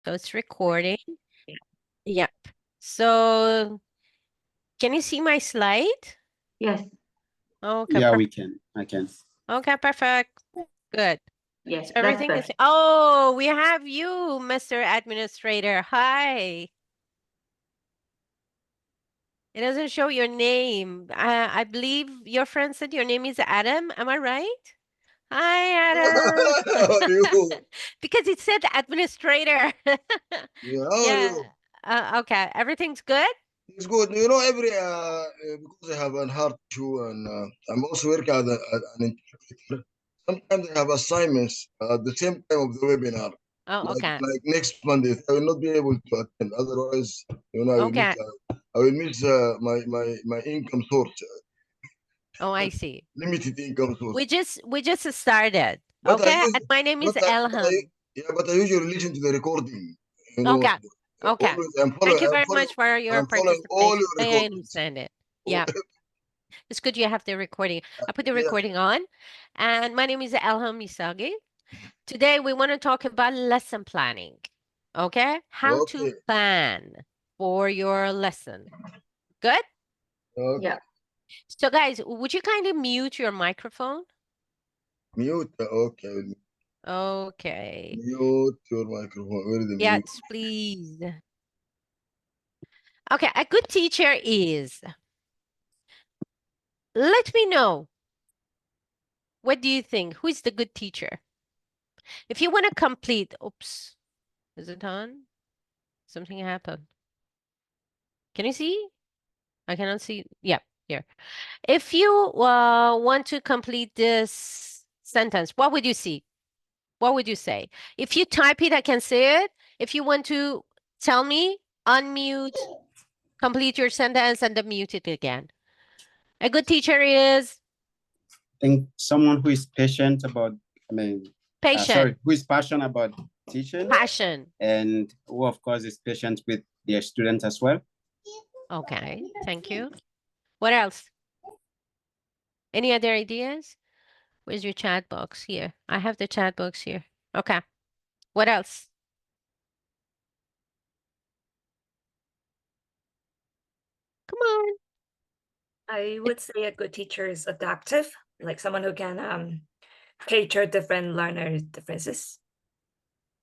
So it's recording. Yep. So can you see my slide? Yes. Okay. Yeah, we can. I can. Okay, perfect. Good. Yes, So that's everything is, better. oh, we have you, Mr. Administrator. Hi. It doesn't show your name. I believe your friend said your name is Adam. Am I right? Hi, Adam. How are you? Because it said administrator. Yeah, how are Yeah. you? Okay. Everything's good? It's good. You know, because I have an heart issue and I'm also working as an interpreter. Sometimes I have assignments at the same time of the webinar. Oh, okay. Like next Monday, I will not be able to attend. Otherwise, you know, Okay. I will miss my income source, Oh, I see. limited income source. We just started. But I Okay. use, And my name is but I, but I, Elham. yeah, but I usually listen to the recording. You know, Okay. Okay. always Thank you very much for your I'm following all participation. your I recordings. understand it. Yeah. It's good you have the recording. I put the Yeah. recording on. And my name is Elham Misagi. Today we want to talk about lesson planning. Okay? How to Okay. plan for your lesson. Good? Okay. Yeah. So guys, would you kindly mute your microphone? Mute. Okay. Okay. Mute your microphone. Where is the mute? Yes, please. Okay, a good teacher is. Let me know. What do you think? Who is the good teacher? If you want to complete, oops, is it on? Something happened. Can you see? I cannot see. Yeah, here. If you want to complete this sentence, what would you see? What would you say? If you type it, I can see it. If you want to tell me, unmute, complete your sentence, and then mute it again. A good teacher is I think someone who is patient about, patient, who is passionate about teaching, passion. and who, of course, is patient with their students as well. Okay, thank you. What else? Any other ideas? Where's your chat box? Here. I have the chat box here. Okay. What else? Come on. I would say a good teacher is adaptive, like someone who can cater different learner differences.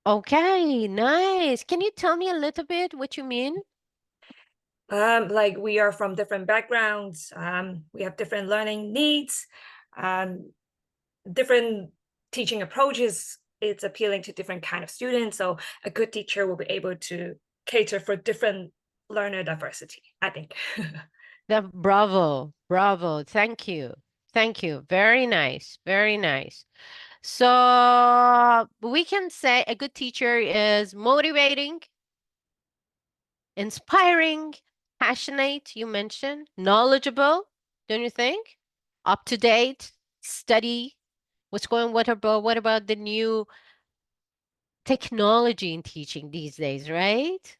Okay, nice. Can you tell me a little bit what you mean? Like we are from different backgrounds, we have different learning needs, different teaching approaches. It's appealing to different kind of students. So a good teacher will be able to cater for different learner diversity, I think. Bravo, bravo. Thank you. Thank you. Very nice. Very nice. So we can say a good teacher is motivating, inspiring, passionate, you mentioned, knowledgeable, don't you think? Up to date, study, what about the new technology in teaching these days, right?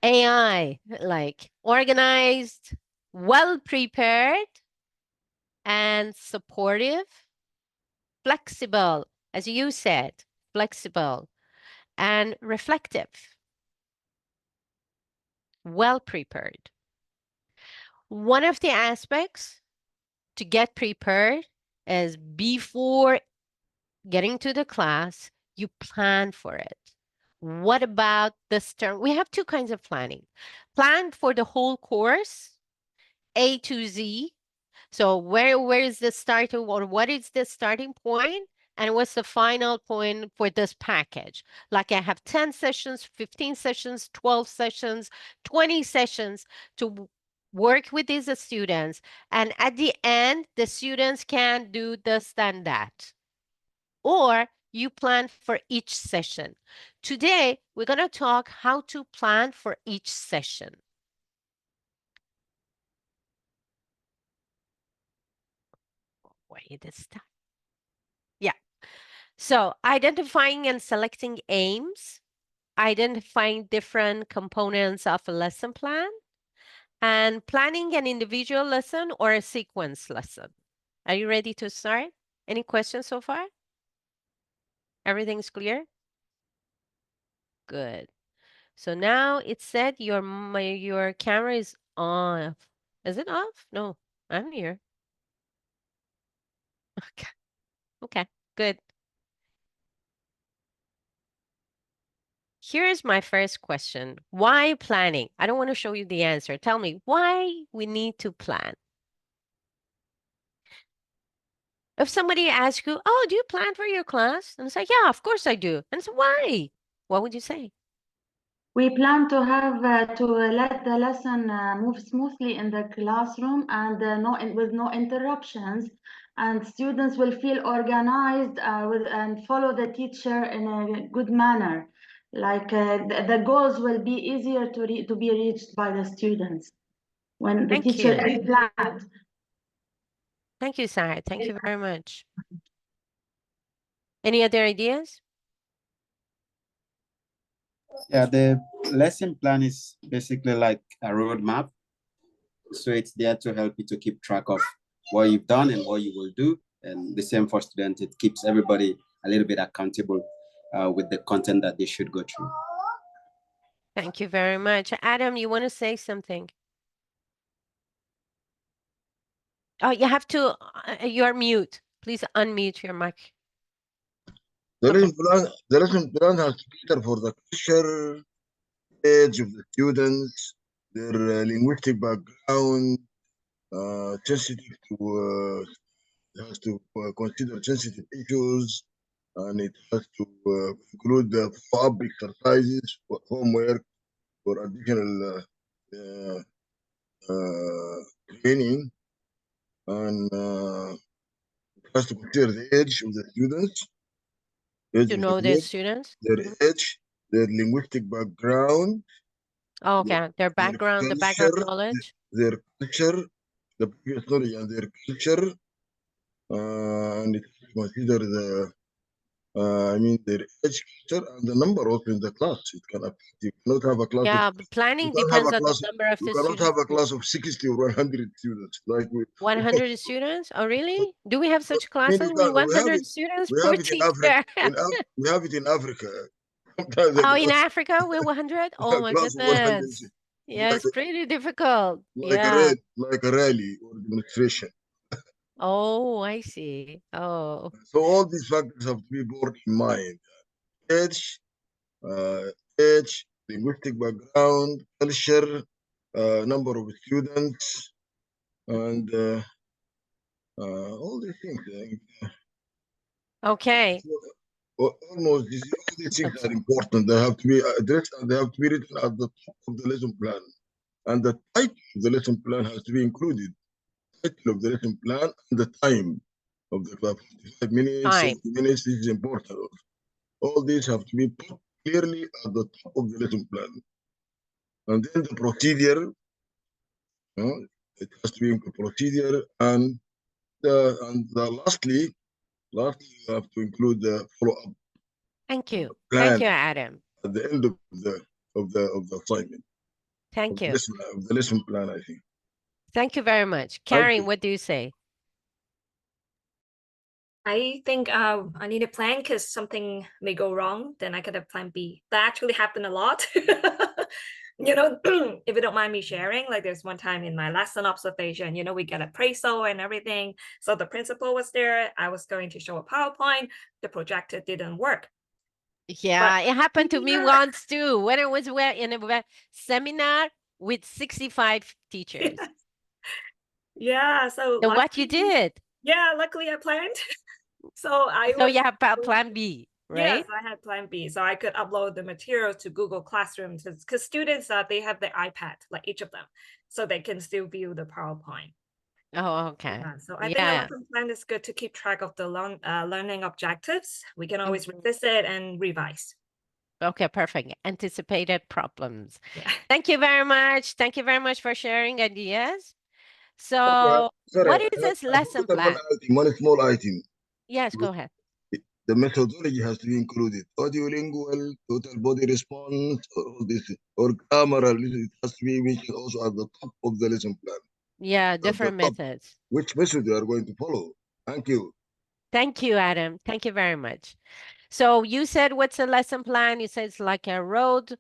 AI, like organized, well prepared, and supportive, flexible, as you said, flexible, and reflective, well prepared. One of the aspects to get prepared is before getting to the class, you plan for it. What about this term? We have two kinds of planning. Plan for the whole course, A to Z. So where is the starting, or what is the starting point? And what's the final point for this package? Like I have 10 sessions, 15 sessions, 12 sessions, 20 sessions to work with these students. And at the end, the students can do this and that. Or you plan for each session. Today, we're going to talk how to plan for each session. Wait, this time. Yeah. So identifying and selecting aims, identifying different components of a lesson plan, and planning an individual lesson or a sequence lesson. Are you ready to start? Any questions so far? Everything's clear? Good. So now it said your camera is off. Is it off? No, I'm here. Okay. Okay, good. Here is my first question. Why planning? I don't want to show you the answer. Tell me why we need to plan. If somebody asks you, oh, do you plan for your class? And say, yeah, of course I do. And so why? What would you say? We plan to have to let the lesson move smoothly in the classroom and with no interruptions, and students will feel organized and follow the teacher in a good manner. Like the goals will be easier to be reached by the students when the Thank teacher you. is planned. Thank you, Sarah. Thank you very much. Any other ideas? Yeah, the lesson plan is basically like a roadmap. So it's there to help you to keep track of what you've done and what you will do. And the same for students, it keeps everybody a little bit accountable with the content that they should go through. Thank you very much. Adam, you want to say something? Oh, you have to, you're mute. Please unmute your mic. Okay. The lesson plan has to cater for the culture, age of the students, their linguistic background, sensitive to has to consider sensitive issues, and it has to include the follow-up exercises, for homework, for additional training, and it has to consider the age of the students, To know the students? their age, their linguistic background, Oh, okay. Their background, the background knowledge. their culture, the previous knowledge and their culture, and it consider the their age, culture, and the number also in the class. It can affect. You cannot have a class Yeah, of. but planning depends on the number of You the cannot have students. a class of 60 or 100 students. Like 100 students? Oh, really? Do we have such classes with we have 100 it. students? We Poor have it in Africa. teacher. We have it in Africa. Sometimes Oh, in Africa, we're 100? Oh, a my class of 100, goodness. Yeah, it's pretty difficult. like Yeah. like a rally or demonstration. Oh, I see. Oh, So all these factors have to be borne in mind. Age, uh, age, linguistic background, culture, number of students, and all these things. okay. Almost all these things are important. They have to be addressed and they have to be written at the top of the lesson plan. And the title of the lesson plan has to be included. Title of the lesson plan and the time of the class. 45 minutes, 60 minutes, this is important. All these have to be put clearly at the top of the lesson plan. And then the procedure, it has to be a procedure, and lastly, you have to include the follow-up. Thank you. Plan Thank you, Adam. at the end of the assignment. Thank you. The lesson plan, I think. Thank you very much. Karen, what do you say? I think I need a plan because something may go wrong. Then I could have plan B. That actually happened a lot. If you don't mind me sharing, like there's one time in my lesson observation, we get a TESOL and everything. So the principal was there. I was going to show a PowerPoint. The projector didn't work. Yeah, it happened to me once too, when I was in a seminar with 65 teachers. Yeah, so what you did? Yeah, luckily I planned. So you have plan B, right? Yes, I had plan B. So I could upload the materials to Google Classroom because students, they have their iPad, like each of them, so they can still view the PowerPoint. Oh, okay. So I think a lesson plan is good to keep track of the learning objectives. We can always revisit and revise. Okay, perfect. Anticipated problems. Yeah. Thank you very much. Thank you very much for sharing ideas. So what is this lesson plan? One small item. Yes, go ahead. The methodology has to be included. Audiolingual, total body response, all this, or grammar, it has to be mentioned also at the top of the lesson plan. Yeah, different methods. Which method you are going to follow. Thank you. Thank you, Adam. Thank you very much. So you said what's a lesson plan? You said it's like a road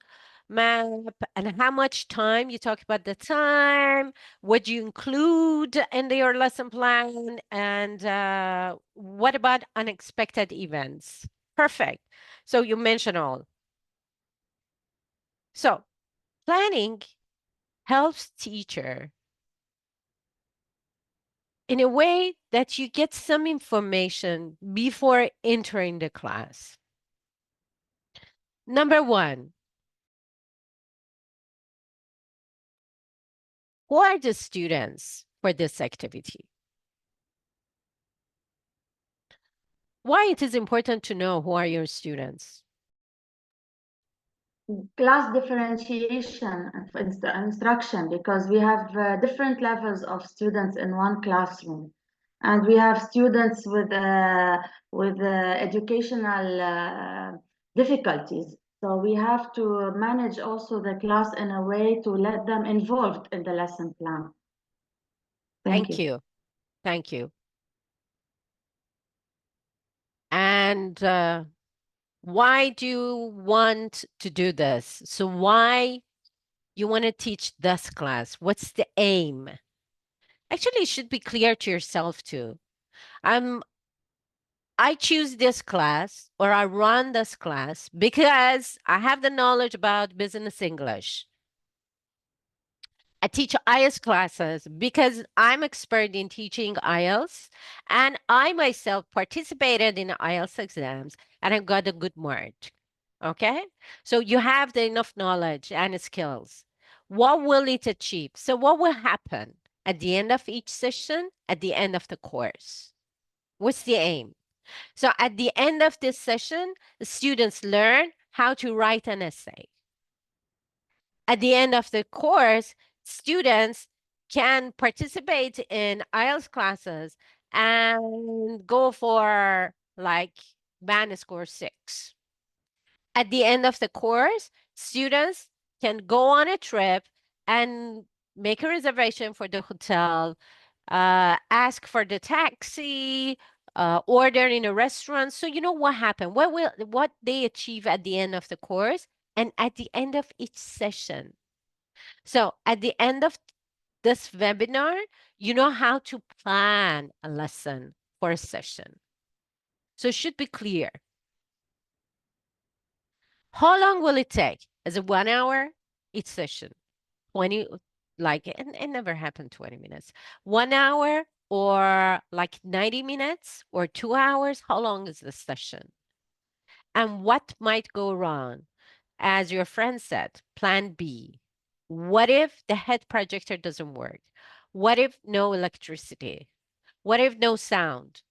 map. And how much time? You talk about the time. What you include in your lesson plan? And what about unexpected events? Perfect. So you mentioned all. So planning helps teacher in a way that you get some information before entering the class. Number one, who are the students for this activity? Why it is important to know who are your students? Class differentiation of instruction, because we have different levels of students in one classroom, and we have students with educational difficulties. So we have to manage also the class in a way to let them involved in the lesson plan. Thank you. Thank you. And why do you want to do this? So why you want to teach this class? What's the aim? Actually, it should be clear to yourself too. I choose this class or I run this class because I have the knowledge about business English. I teach IELTS classes because I'm expert in teaching IELTS, and I myself participated in IELTS exams and I got a good mark. Okay? So you have the enough knowledge and skills. What will it achieve? So what will happen at the end of each session, at the end of the course? What's the aim? So at the end of this session, the students learn how to write an essay. At the end of the course, students can participate in IELTS classes and go for like band score 6. At the end of the course, students can go on a trip and make a reservation for the hotel, ask for the taxi, order in a restaurant. So you know what happened, what they achieve at the end of the course and at the end of each session. So at the end of this webinar, you know how to plan a lesson for a session. So it should be clear. How long will it take? Is it 1 hour each session? 20, like, and it never happened 20 minutes. 1 hour or like 90 minutes or 2 hours? How long is the session? And what might go wrong? As your friend said, plan B. What if the head projector doesn't work? What if no electricity? What if no sound?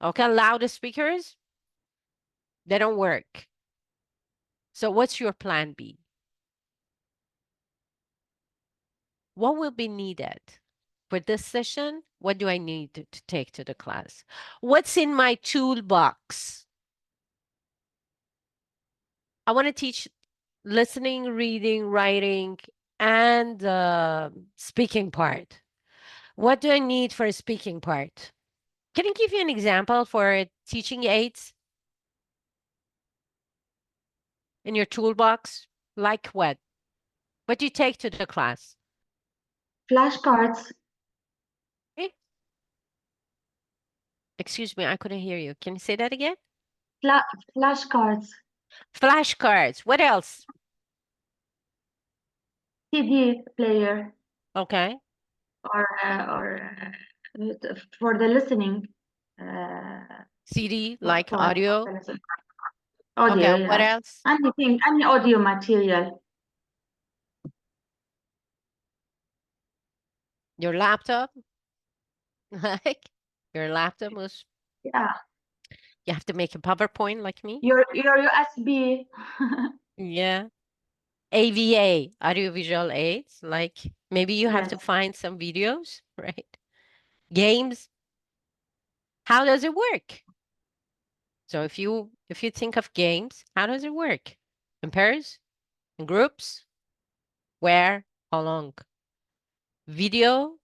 Okay, loudspeakers, they don't work. So what's your plan B? What will be needed for this session? What do I need to take to the class? What's in my toolbox? I want to teach listening, reading, writing, and speaking part. What do I need for a speaking part? Can I give you an example for teaching aids in your toolbox? Like what? What do you take to the class? Flashcards. Eh? Excuse me, I couldn't hear you. Can you say that again? Flashcards. Flashcards. What else? CD player. Okay. Or for the listening. CD, What like part of audio. the lesson? Audio, Okay, what yes. else? Anything, any audio material. Your laptop? Like your laptop was, Yeah. you have to make a PowerPoint like me? Your USB. Yeah. AVA, audiovisual aids, like maybe you have Yes. to find some videos, right? Games. How does it work? So if you think of games, how does it work? In pairs? In groups? Where? How long? Video?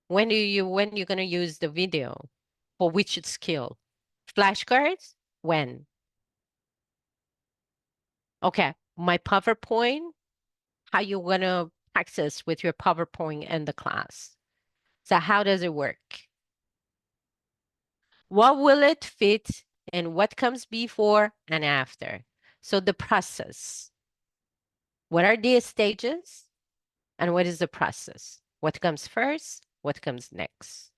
When you're gonna use the video? For which skill? Flashcards? When? Okay, my PowerPoint, how you want to practice with your PowerPoint in the class. So how does it work? What will it fit and what comes before and after? So the process. What are the stages and what is the process? What comes first? What comes next?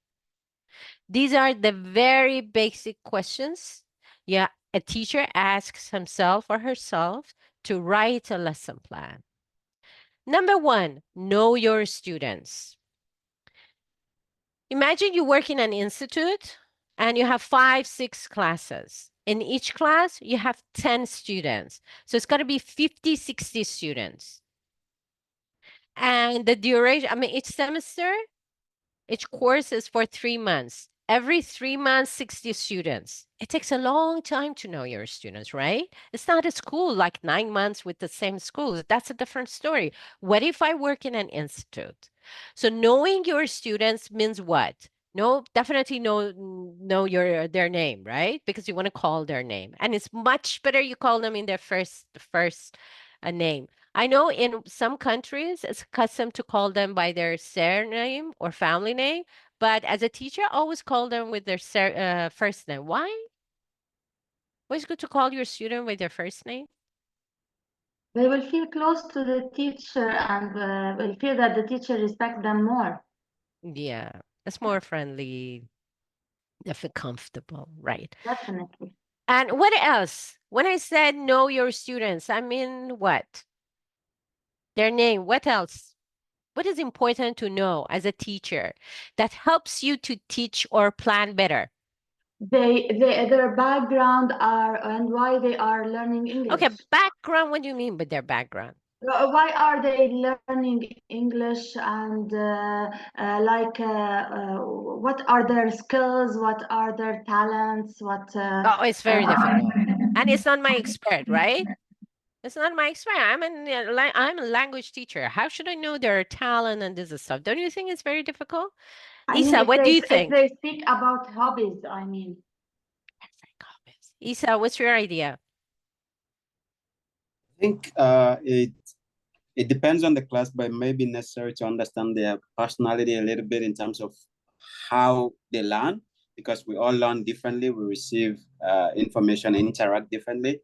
These are the very basic questions. Yeah, a teacher asks himself or herself to write a lesson plan. Number one, know your students. Imagine you work in an institute and you have 5, 6 classes. In each class, you have 10 students. So it's got to be 50, 60 students. And the duration, I mean, each semester, each course is for 3 months. Every 3 months, 60 students. It takes a long time to know your students, right? It's not a school like 9 months with the same schools. That's a different story. What if I work in an institute? So knowing your students means what? No, definitely know their name, right? Because you want to call their name. And it's much better you call them in their first name. I know in some countries it's custom to call them by their surname or family name, but as a teacher, I always call them with their first name. Why? Why is it good to call your student with their first name? They will feel close to the teacher and will feel that the teacher respects them more. Yeah, it's more friendly. They feel comfortable, right? Definitely. And what else? When I said know your students, I mean what? Their name. What else? What is important to know as a teacher that helps you to teach or plan better? Their background are and why they are learning English. Okay, background. What do you mean by their background? Why are they learning English and what are their skills? What are their talents? Oh, it's very difficult. And it's not my expert, right? It's not my expert. I'm a language teacher. How should I know their talent and this stuff? Don't you think it's very difficult? I mean, Isa, what do you if think? they speak about hobbies, I mean. Isa, what's your idea? I think it depends on the class, but it may be necessary to understand their personality a little bit in terms of how they learn, because we all learn differently. We receive information and interact differently.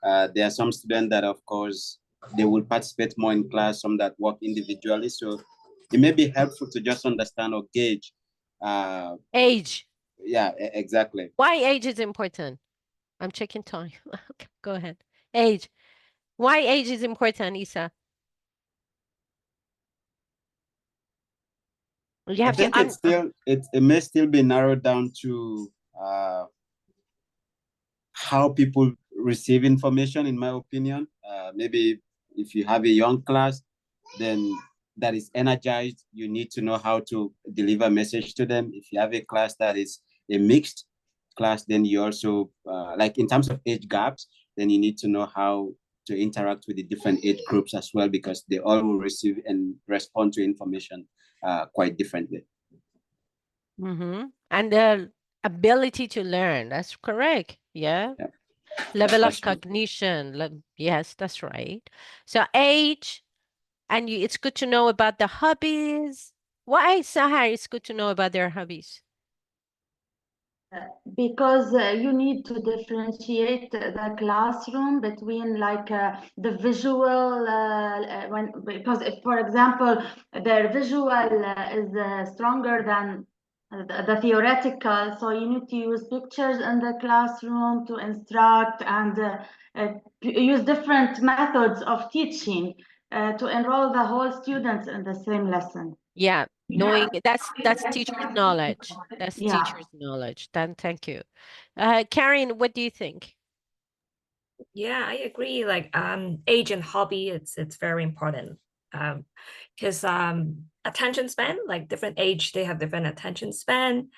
There are some students that, of course, they will participate more in class, some that work individually. So it may be helpful to just understand or gauge. Age. Yeah, exactly. Why age is important? I'm checking time. Okay, go ahead. Age. Why age is important, Isa? You I have to think it may still be narrowed down to how people receive information, in my opinion. Maybe if you have a young class, then that is energized, you need to know how to deliver a message to them. If you have a class that is a mixed class, then you also, like in terms of age gaps, then you need to know how to interact with the different age groups as well, because they all will receive and respond to information quite differently. And the ability to learn. That's correct. Yeah. Yeah, Level of that's true. cognition. Yes, that's right. So age, and it's good to know about the hobbies. Why, Sahar, it's good to know about their hobbies? Because you need to differentiate the classroom between the visual because if, for example, their visual is stronger than the theoretical, so you need to use pictures in the classroom to instruct and use different methods of teaching to enroll the whole students in the same lesson. Yeah, knowing that's teacher's knowledge. That's Yeah. teacher's knowledge. Then thank you. Karen, what do you think? Yeah, I agree. Like age and hobby, it's very important. Because attention span, like different age, they have different attention span.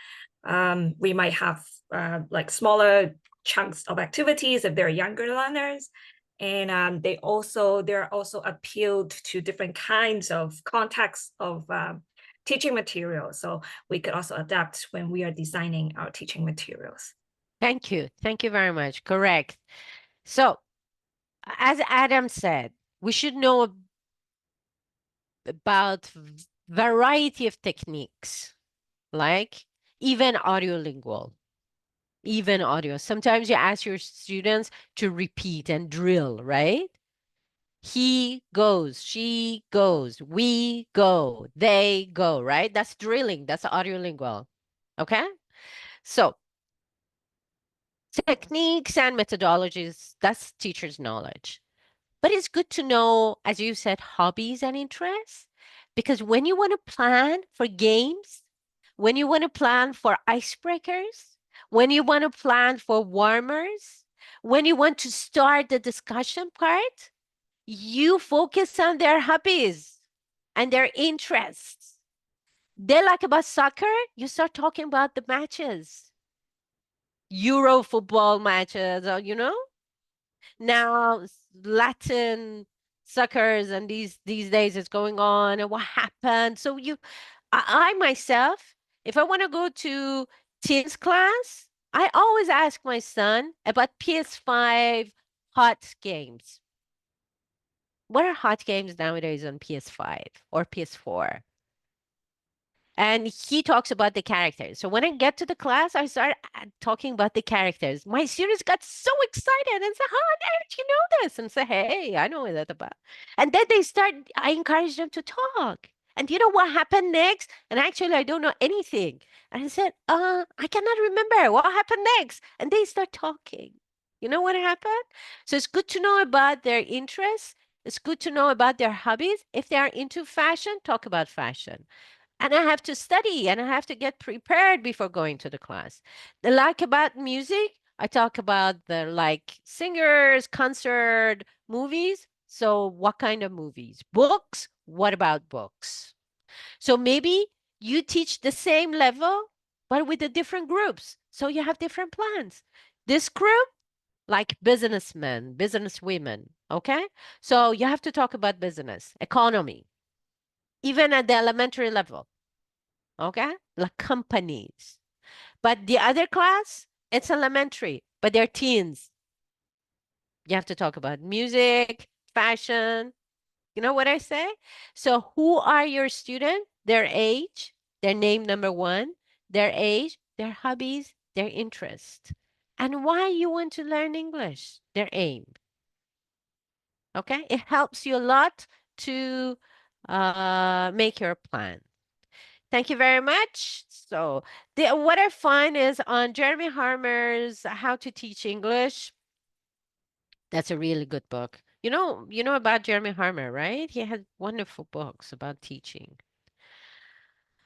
We might have like smaller chunks of activities if they're younger learners. And they're also appealed to different kinds of contexts of teaching materials. So we could also adapt when we are designing our teaching materials. Thank you. Thank you very much. Correct. So as Adam said, we should know about variety of techniques, like even audiolingual, even audio. Sometimes you ask your students to repeat and drill, right? He goes, she goes, we go, they go, right? That's drilling. That's audiolingual. Okay? So techniques and methodologies, that's teacher's knowledge. But it's good to know, as you said, hobbies and interests, because when you want to plan for games, when you want to plan for icebreakers, when you want to plan for warmers, when you want to start the discussion part, you focus on their hobbies and their interests. They like about soccer, you start talking about the matches, Euro football matches, or, now Latin suckers and these days is going on and what happened. So I myself, if I want to go to teens class, I always ask my son about PS5 hot games. What are hot games nowadays on PS5 or PS4? And he talks about the characters. So when I get to the class, I start talking about the characters. My students got so excited and said, "How on earth you know this?" And say, "Hey, I know what that's about." And then I encourage them to talk. And you know what happened next? And actually, I don't know anything. And I said, I cannot remember what happened next. And they start talking. You know what happened? So it's good to know about their interests. It's good to know about their hobbies. If they are into fashion, talk about fashion. And I have to study and I have to get prepared before going to the class. The like about music, I talk about the like singers, concert, movies. So what kind of movies? Books? What about books? So maybe you teach the same level, but with the different groups. So you have different plans. This group, like businessmen, businesswomen, okay? So you have to talk about business, economy, even at the elementary level. Okay? Like companies. But the other class, it's elementary, but they're teens. You have to talk about music, fashion. You know what I say? So who are your students? Their age, their name number one, their age, their hobbies, their interest. And why you want to learn English, their aim. Okay? It helps you a lot to make your plan. Thank you very much. So what I find is on Jeremy Harmer's How to Teach English. That's a really good book. You know about Jeremy Harmer, right? He has wonderful books about teaching.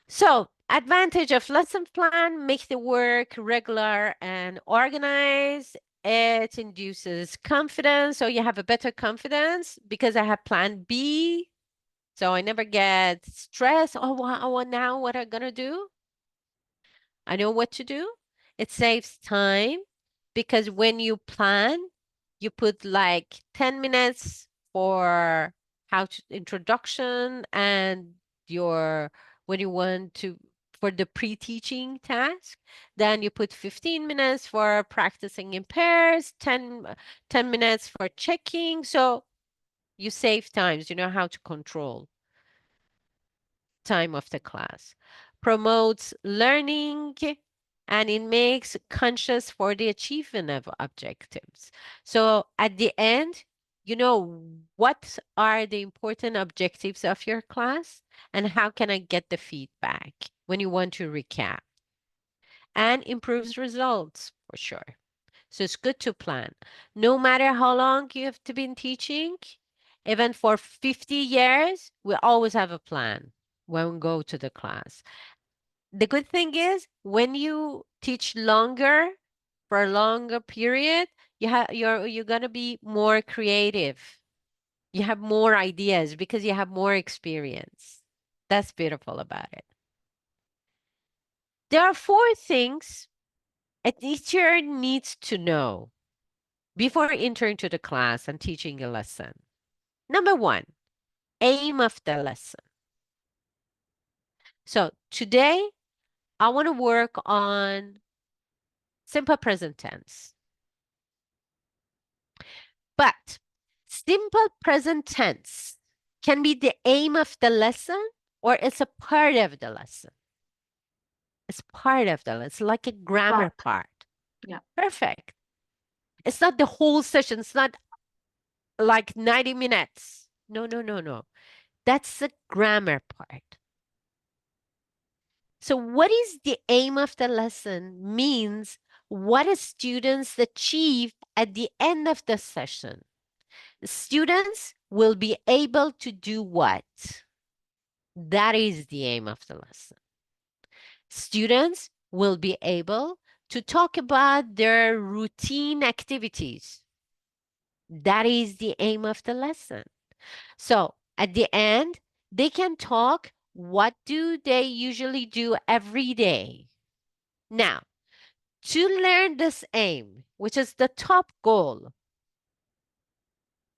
So advantage of lesson plan, make the work regular and organized. It induces confidence. So you have a better confidence because I have plan B. So I never get stressed. Oh, now what am I gonna do? I know what to do. It saves time because when you plan, you put like 10 minutes for introduction and your when you want to for the pre-teaching task. Then you put 15 minutes for practicing in pairs, 10 minutes for checking. So you save times, you know how to control time of the class, promotes learning, and it makes conscious for the achievement of objectives. So at the end, you know what are the important objectives of your class and how can I get the feedback when you want to recap, and improves results for sure. So it's good to plan. No matter how long you have to been teaching, even for 50 years, we always have a plan when we go to the class. The good thing is when you teach longer for a longer period, you're gonna be more creative. You have more ideas because you have more experience. That's beautiful about it. There are 4 things a teacher needs to know before entering to the class and teaching a lesson. Number 1, aim of the lesson. So today, I want to work on simple present tense. But Simple present tense can be the aim of the lesson or it's a part of the lesson. It's part of the lesson. It's like a grammar part. Yeah. Perfect. It's not the whole session. It's not like 90 minutes. No, no, no, no. That's the grammar part. So what is the aim of the lesson means what students achieve at the end of the session. Students will be able to do what? That is the aim of the lesson. Students will be able to talk about their routine activities. That is the aim of the lesson. So at the end, they can talk what do they usually do every day. Now, to learn this aim, which is the top goal,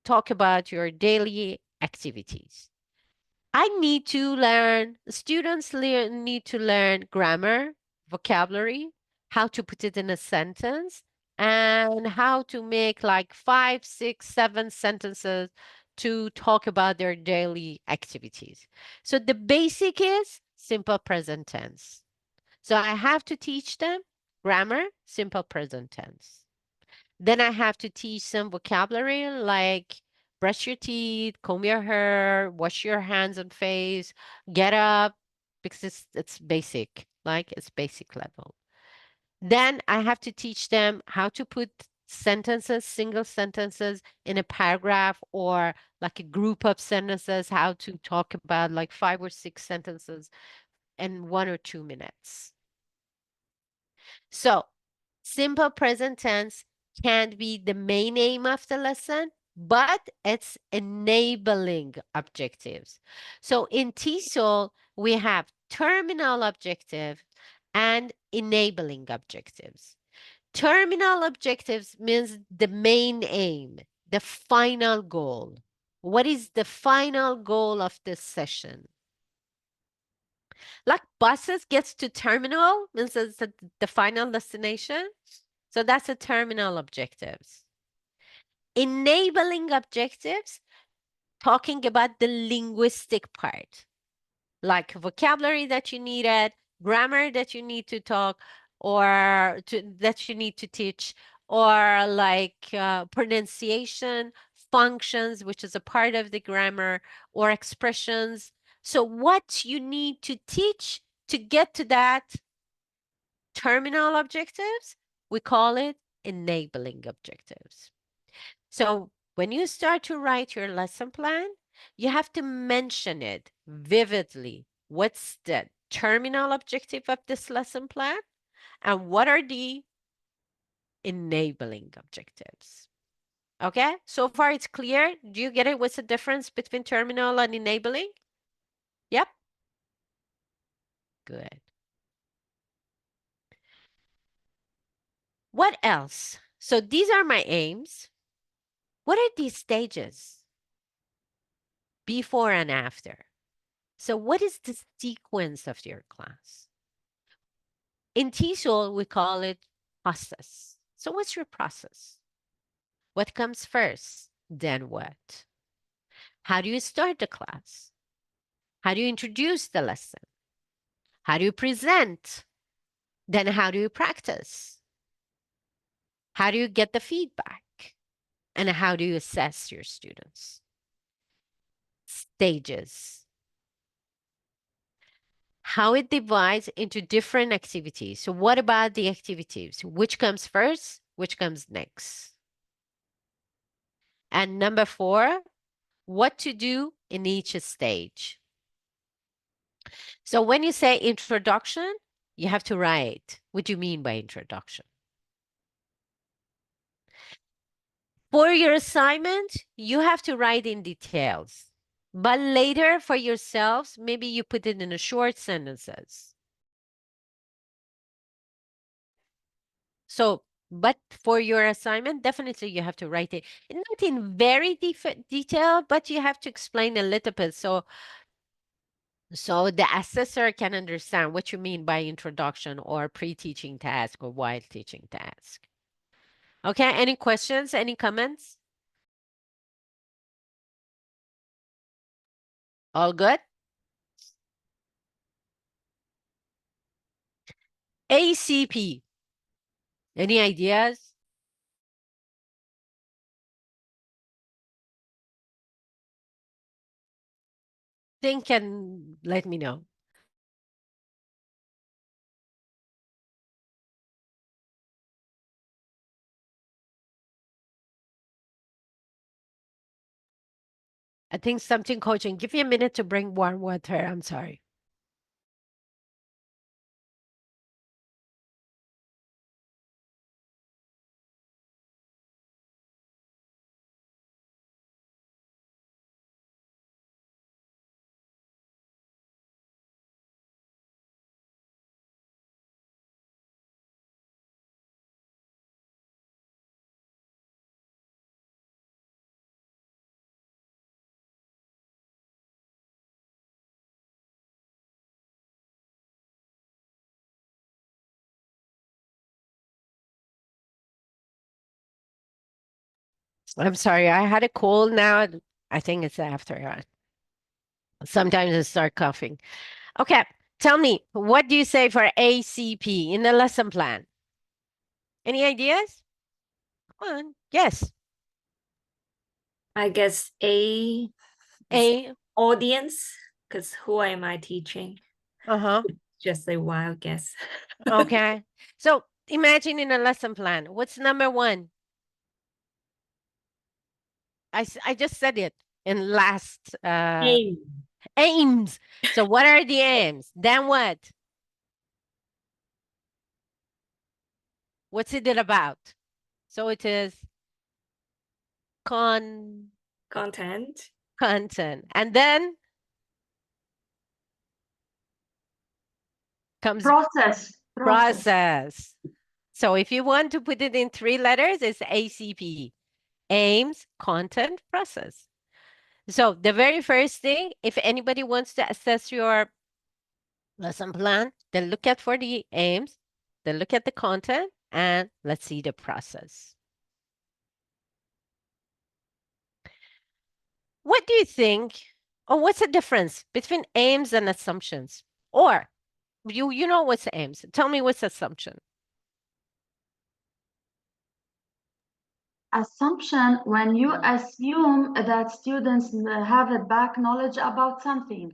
talk about your daily activities. I need to learn, students need to learn grammar, vocabulary, how to put it in a sentence, and how to make like 5, 6, 7 sentences to talk about their daily activities. So the basic is simple present tense. So I have to teach them grammar, simple present tense. Then I have to teach some vocabulary like brush your teeth, comb your hair, wash your hands and face, get up, because it's basic, like it's basic level. Then I have to teach them how to put sentences, single sentences in a paragraph or like a group of sentences, how to talk about like 5 or 6 sentences in 1 or 2 minutes. So simple present tense can't be the main aim of the lesson, but it's enabling objectives. So in TESOL, we have terminal objective and enabling objectives. Terminal objectives means the main aim, the final goal. What is the final goal of this session? Like buses gets to terminal means it's the final destination. So that's the terminal objectives. Enabling objectives, talking about the linguistic part, like vocabulary that you needed, grammar that you need to talk, or that you need to teach, or like pronunciation, functions, which is a part of the grammar, or expressions. So what you need to teach to get to that terminal objectives, we call it enabling objectives. So when you start to write your lesson plan, you have to mention it vividly. What's the terminal objective of this lesson plan? And what are the enabling objectives? Okay, so far it's clear. Do you get it? What's the difference between terminal and enabling? Yep. Good. What else? So these are my aims. What are these stages? Before and after. So what is the sequence of your class? In TESOL, we call it process. So what's your process? What comes first? Then what? How do you start the class? How do you introduce the lesson? How do you present? Then how do you practice? How do you get the feedback? And how do you assess your students? Stages. How it divides into different activities. So what about the activities? Which comes first? Which comes next? And number 4, what to do in each stage. So when you say introduction, you have to write, what do you mean by introduction? For your assignment, you have to write in details. But later for yourselves, maybe you put it in a short sentences. So, but for your assignment, definitely you have to write it. Not in very detail, but you have to explain a little bit. So the assessor can understand what you mean by introduction or pre-teaching task or while teaching task. Okay, any questions, any comments? All good? ACP. Any ideas? Think and let me know. I think something coaching. Give me a minute to bring warm water. I'm sorry. I'm sorry. I had a cold now. I think it's after. Sometimes I start coughing. Okay. Tell me, what do you say for ACP in the lesson plan? Any ideas? Come on. Yes. I guess A is A. audience, because who am I teaching? Uh-huh. Just a wild guess. Okay. So imagine in a lesson plan, what's number one? I just said it in last Aim. aims. So what are the aims? Then what? What's it about? So it is content. Content. And then comes Process. process. So if you want to put it in 3 letters, it's ACP. Aims, content, process. So the very first thing, if anybody wants to assess your lesson plan, then look at for the aims, then look at the content, and let's see the process. What do you think, or what's the difference between aims and assumptions? Or you know what's aims. Tell me what's assumption. Assumption, when you assume that students have a back knowledge about something.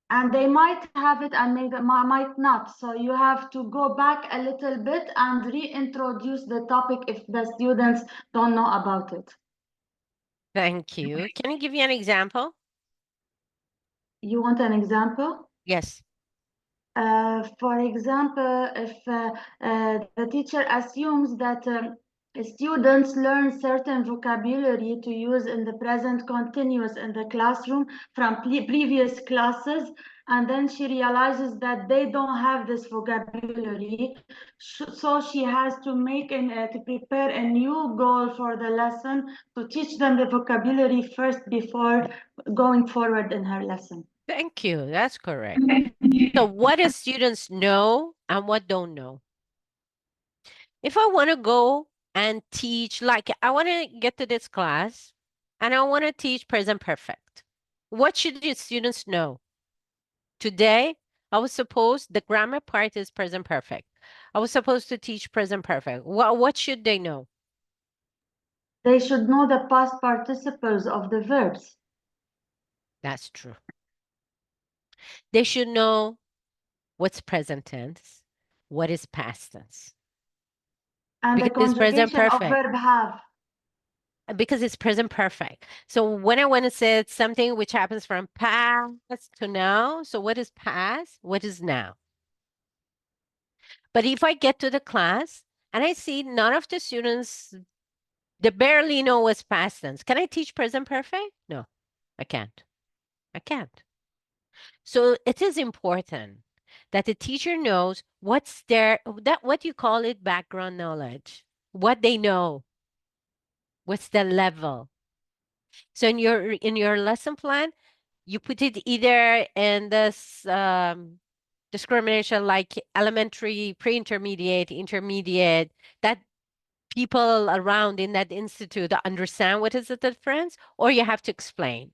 And they might have it and maybe might not. So you have to go back a little bit and reintroduce the topic if the students don't know about it. Thank you. Can you give me an example? You want an example? Yes. For example, if the teacher assumes that students learn certain vocabulary to use in the present continuous in the classroom from previous classes, and then she realizes that they don't have this vocabulary, so she has to make to prepare a new goal for the lesson to teach them the vocabulary first before going forward in her lesson. Thank you. That's correct. So what do students know and what don't know? If I want to go and teach, like I want to get to this class and I want to teach present perfect, what should the students know? Today, I was supposed, the grammar part is present perfect. I was supposed to teach present perfect. What should they know? They should know the past participles of the verbs. That's true. They should know what's present tense, what is past tense. And the Because it's present conjugation of perfect. verb have. Because it's present perfect. So when I want to say something which happens from past to now, so what is past? What is now? But if I get to the class and I see none of the students, they barely know what's past tense, can I teach present perfect? No, I can't. I can't. So it is important that the teacher knows what's their, what you call it, background knowledge, what they know, what's the level. So in your lesson plan, you put it either in this discrimination like elementary, pre-intermediate, intermediate, that people around in that institute understand what is the difference, or you have to explain.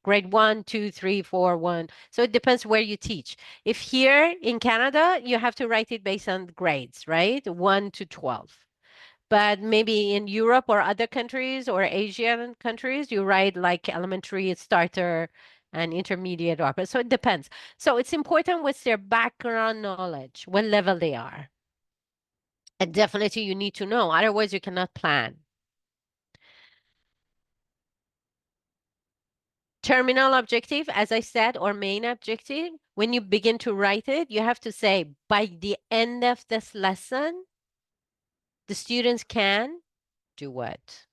grade 1, 2, 3, 4, 1. So it depends where you teach. If here in Canada, you have to write it based on grades, right? 1 to 12. But maybe in Europe or other countries or Asian countries, you write like elementary, starter, and intermediate upper. So it depends. So it's important what's their background knowledge, what level they are. And definitely you need to know, otherwise you cannot plan. Terminal objective, as I said, or main objective, when you begin to write it, you have to say, by the end of this lesson, the students can do what?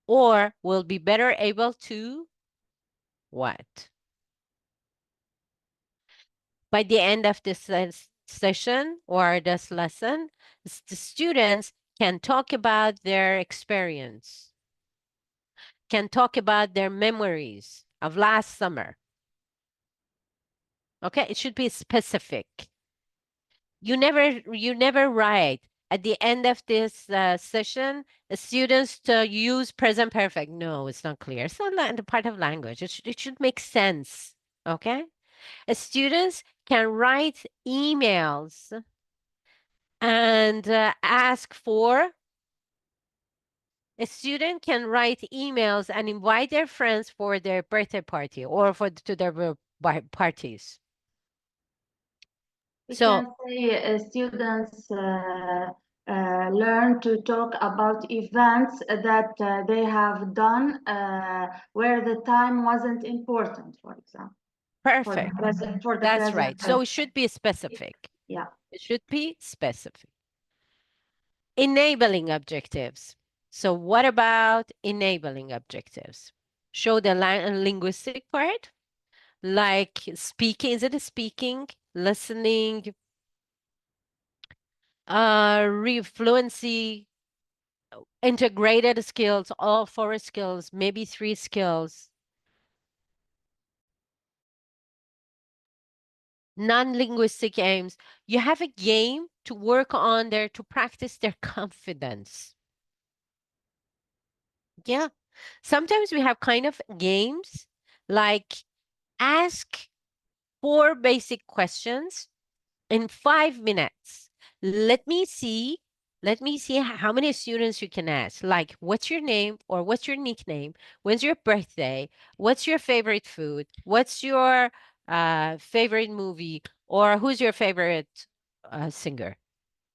Or will be better able to what? By the end of this session or this lesson, the students can talk about their experience, can talk about their memories of last summer. Okay, it should be specific. You never write at the end of this session, students to use present perfect. No, it's not clear. It's not the part of language. It should make sense. Okay, students can write emails and ask for. A student can write emails and invite their friends for their birthday party or to their parties. We So can say students learn to talk about events that they have done where the time wasn't important, for example. perfect. For the That's present. right. So it should be specific. Yeah. It should be specific. Enabling objectives. So what about enabling objectives? Show the linguistic part, like speaking. Is it a speaking, listening, fluency, integrated skills, all 4 skills, maybe 3 skills. Non-linguistic aims. You have a game to work on there to practice their confidence. Yeah. Sometimes we have kind of games like ask 4 basic questions in 5 minutes. Let me see. Let me see how many students you can ask. Like, what's your name or what's your nickname? When's your birthday? What's your favorite food? What's your favorite movie? Or who's your favorite singer?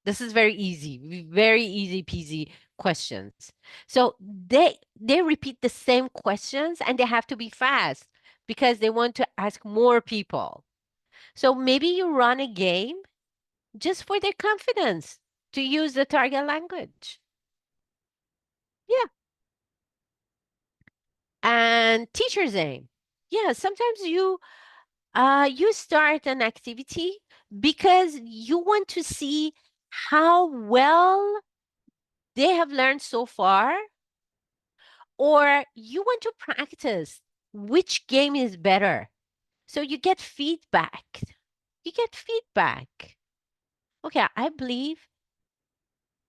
This is very easy peasy questions. So they repeat the same questions and they have to be fast because they want to ask more people. So maybe you run a game just for their confidence to use the target language. Yeah. And teacher's aim. Yeah, sometimes you start an activity because you want to see how well they have learned so far, or you want to practice which game is better. So you get feedback. You get feedback. Okay, I believe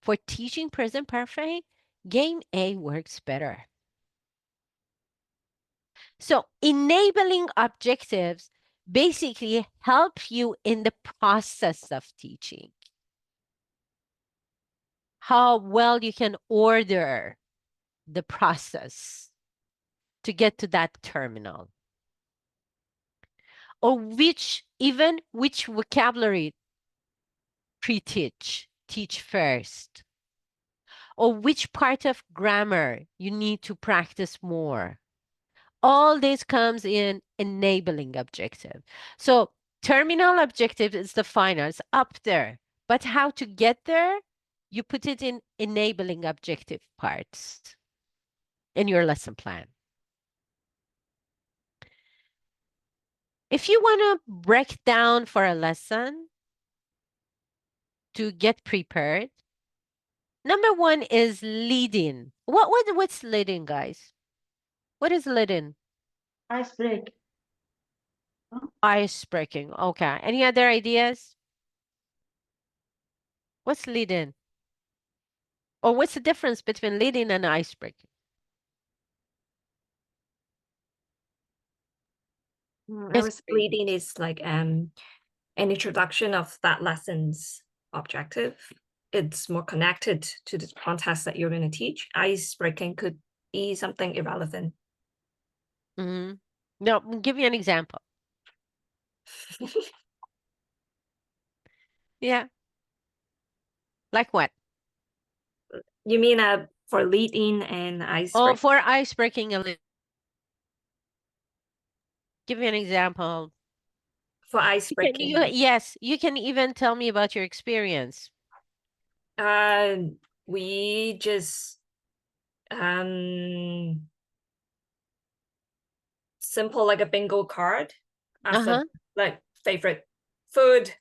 for teaching present perfect, game A works better. So enabling objectives basically help you in the process of teaching. How well you can order the process to get to that terminal. Or which vocabulary pre-teach, teach first. Or which part of grammar you need to practice more. All this comes in enabling objective. So terminal objective is the final, it's up there. But how to get there? You put it in enabling objective parts in your lesson plan. If you want to break down for a lesson to get prepared, number 1 is leading. What's leading, guys? What is leading? Ice break. Ice breaking. Okay. Any other ideas? What's leading? Or what's the difference between leading and ice breaking? I was reading is like an introduction of that lesson's objective. It's more connected to the context that you're going to teach. Ice breaking could be something irrelevant. Mm-hmm. No, give me an example. Yeah. Like what? You mean for leading and ice Oh, breaking? for ice breaking a little. Give me an example. For ice breaking, Yes, you can even tell me about your experience. we just simple like a bingo card after like favorite food,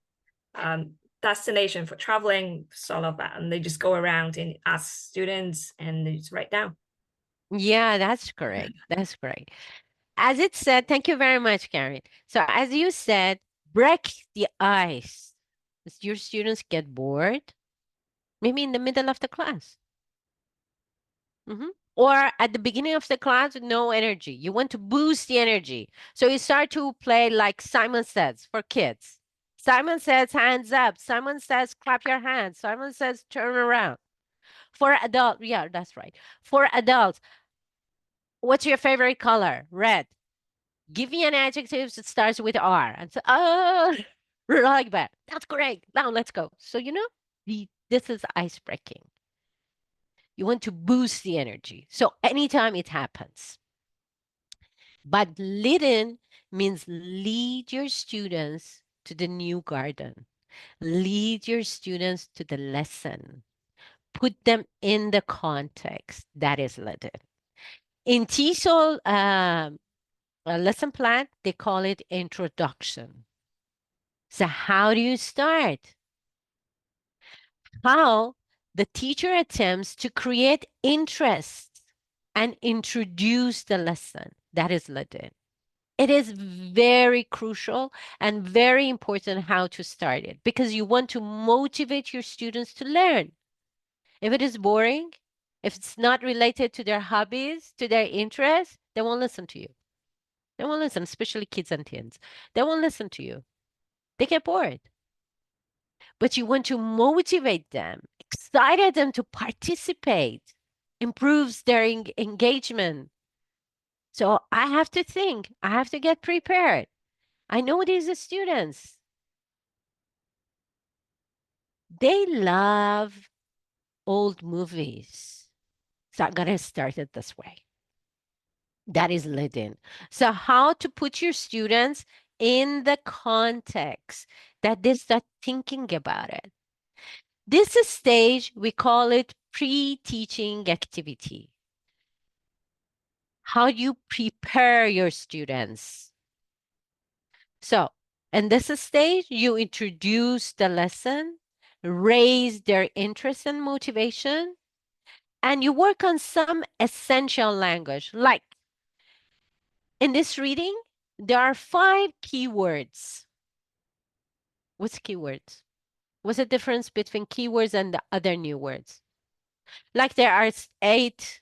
destination for traveling, sort of that, and they just go around and ask students and they just write down. Yeah, that's correct. That's correct. As it said, thank you very much, Karen. So as you said, break the ice. As your students get bored, maybe in the middle of the class. Or at the beginning of the class with no energy. You want to boost the energy. So you start to play like Simon Says for kids. Simon Says hands up. Simon Says clap your hands. Simon Says turn around. For adult, yeah, that's right. For adults, what's your favorite color? Red. Give me an adjective that starts with R. And so, oh, like that. That's great. Now let's go. So, this is ice breaking. You want to boost the energy. So anytime it happens. But lead means lead your students to the new garden. Lead your students to the lesson. Put them in the context that is lead in. TESOL lesson plan, they call it introduction. So how do you start? How the teacher attempts to create interest and introduce the lesson. That is lead in. It is very crucial and very important how to start it because you want to motivate your students to learn. If it is boring, if it's not related to their hobbies, to their interests, they won't listen to you. They won't listen, especially kids and teens. They won't listen to you. They get bored. But you want to motivate them, excited them to participate, improves their engagement. So I have to think, I have to get prepared. I know these students. They love old movies. So I'm going to start it this way. That is lead in. So how to put your students in the context that they start thinking about it. This stage, we call it pre-teaching activity. How you prepare your students. So in this stage, you introduce the lesson, raise their interest and motivation, and you work on some essential language. Like in this reading, there are 5 keywords. What's keywords? What's the difference between keywords and the other new words? Like there are eight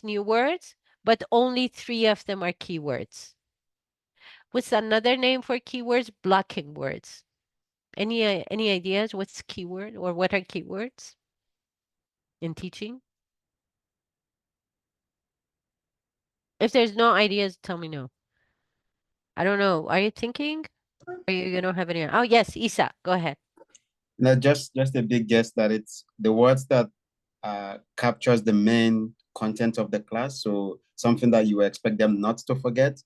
new words, but only 3 of them are keywords. What's another name for keywords? Blocking words. Any ideas what's keyword or what are keywords in teaching? If there's no ideas, tell me no. I don't know. Are you thinking? Or you don't have any? Oh, yes, Isa, go ahead. No, just a big guess that it's the words that captures the main content of the class. So something that you expect them not to forget.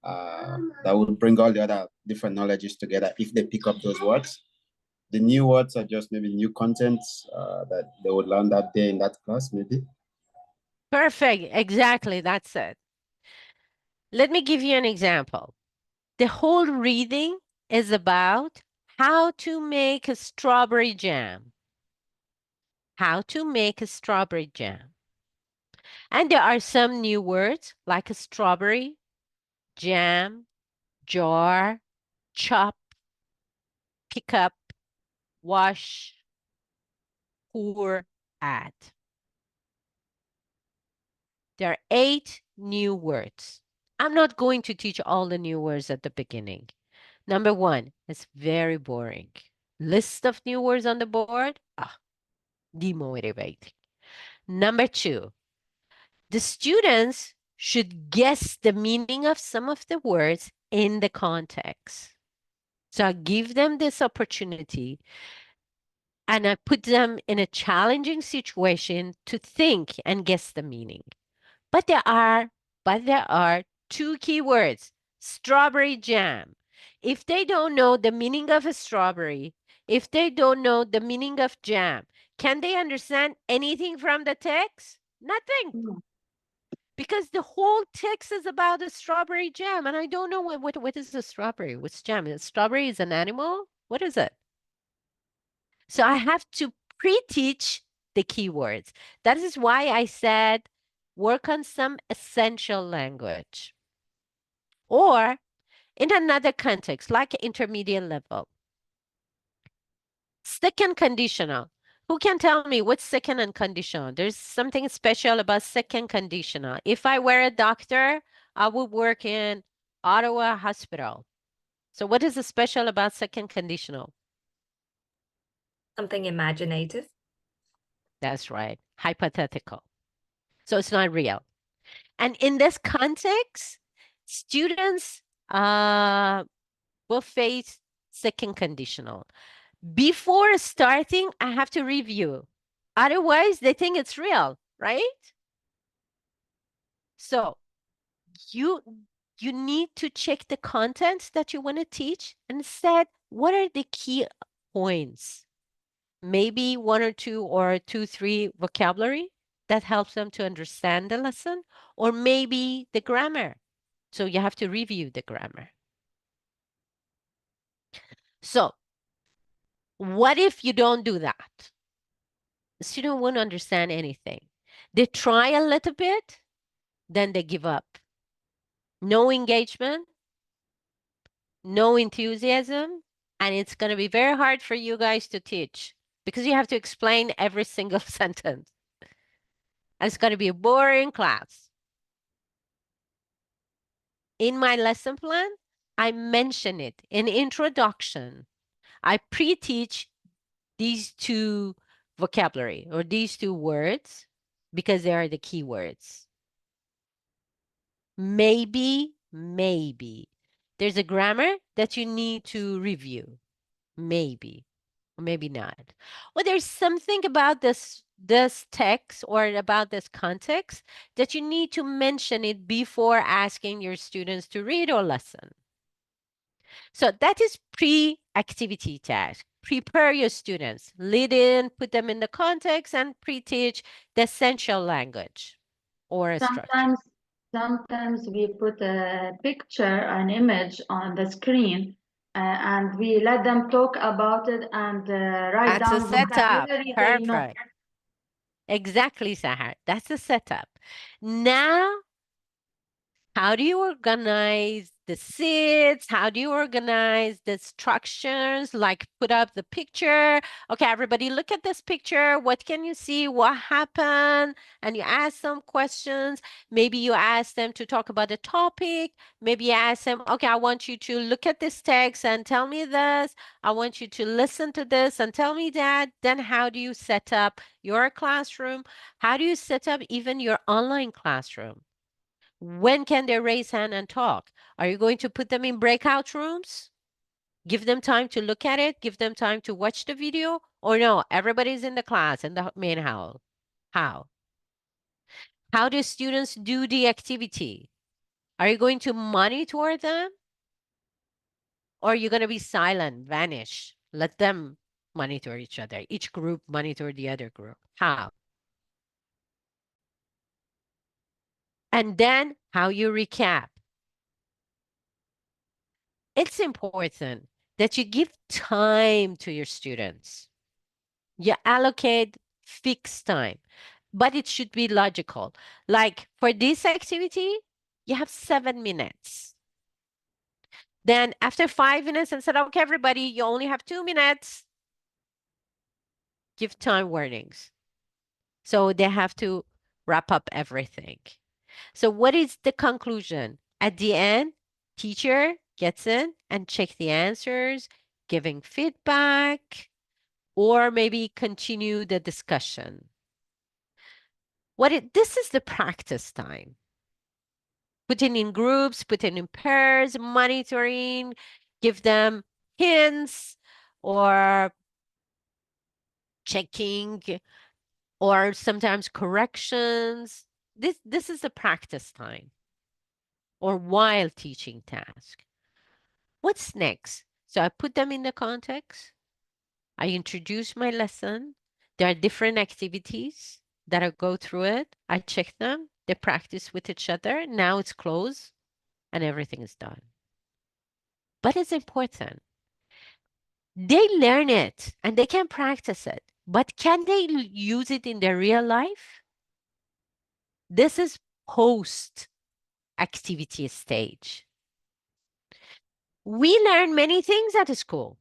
That would bring all the other different knowledges together if they pick up those words. The new words are just maybe new content that they would learn that day in that class, maybe. Perfect. Exactly. That's it. Let me give you an example. The whole reading is about how to make a strawberry jam. How to make a strawberry jam. And there are some new words like a strawberry, jam, jar, chop, pick up, wash, pour, add. There are 8 new words. I'm not going to teach all the new words at the beginning. Number one, it's very boring. List of new words on the board, demotivating. Number two, the students should guess the meaning of some of the words in the context. So I give them this opportunity and I put them in a challenging situation to think and guess the meaning. But there are two keywords: strawberry jam. If they don't know the meaning of a strawberry, if they don't know the meaning of jam, can they understand anything from the text? Nothing. No. Because the whole text is about a strawberry jam, and I don't know what is a strawberry. What's jam? Strawberry is an animal? What is it? So I have to pre-teach the keywords. That is why I said work on some essential language. Or in another context, like intermediate level, second conditional. Who can tell me what's second and conditional? There's something special about second conditional. If I were a doctor, I would work in Ottawa Hospital. So what is special about second conditional? Something imaginative. That's right, hypothetical. So it's not real. And in this context, students will face second conditional. Before starting, I have to review. Otherwise, they think it's real, right? So you need to check the content that you want to teach and instead, what are the key points? Maybe one or two or two, three vocabulary that helps them to understand the lesson, or maybe the grammar. So you have to review the grammar. So what if you don't do that? The student won't understand anything. They try a little bit, then they give up. No engagement, no enthusiasm, and it's going to be very hard for you guys to teach because you have to explain every single sentence. And it's going to be a boring class. In my lesson plan, I mention it in introduction. I pre-teach these two vocabulary or these two words because they are the key words. Maybe there's a grammar that you need to review. Maybe, or maybe not. Well, there's something about this text or about this context that you need to mention it before asking your students to read or listen. So that is pre-activity task. Prepare your students, lead in, put them in the context, and pre-teach the essential language or a structure. Sometimes we put a picture, an image on the screen, and we let them talk about it and write That's a down setup. vocabulary they know. Perfect. Exactly, Sahar. That's a setup. Now, how do you organize the seats? How do you organize the instructions? Like put up the picture. Okay, everybody look at this picture. What can you see? What happened? And you ask some questions. Maybe you ask them to talk about the topic. Maybe you ask them, okay, I want you to look at this text and tell me this. I want you to listen to this and tell me that. Then how do you set up your classroom? How do you set up even your online classroom? When can they raise hand and talk? Are you going to put them in breakout rooms? Give them time to look at it? Give them time to watch the video? Or no, everybody's in the class in the main hall. How? How do students do the activity? Are you going to monitor them? Or are you going to be silent, vanish? Let them monitor each other. Each group monitor the other group. How? And then how you recap. It's important that you give time to your students. You allocate fixed time, but it should be logical. Like for this activity, you have 7 minutes. Then after 5 minutes, and said, okay, everybody, you only have 2 minutes. Give time warnings. So they have to wrap up everything. So what is the conclusion? At the end, teacher gets in and check the answers, giving feedback, or maybe continue the discussion. This is the practice time. Putting in groups, putting in pairs, monitoring, give them hints or checking or sometimes corrections. This is the practice time or while teaching task. What's next? So I put them in the context. I introduce my lesson. There are different activities that I go through it. I check them. They practice with each other. Now it's closed and everything is done. But it's important. They learn it and they can practice it. But can they use it in their real life? This is post activity stage. We learn many things at school,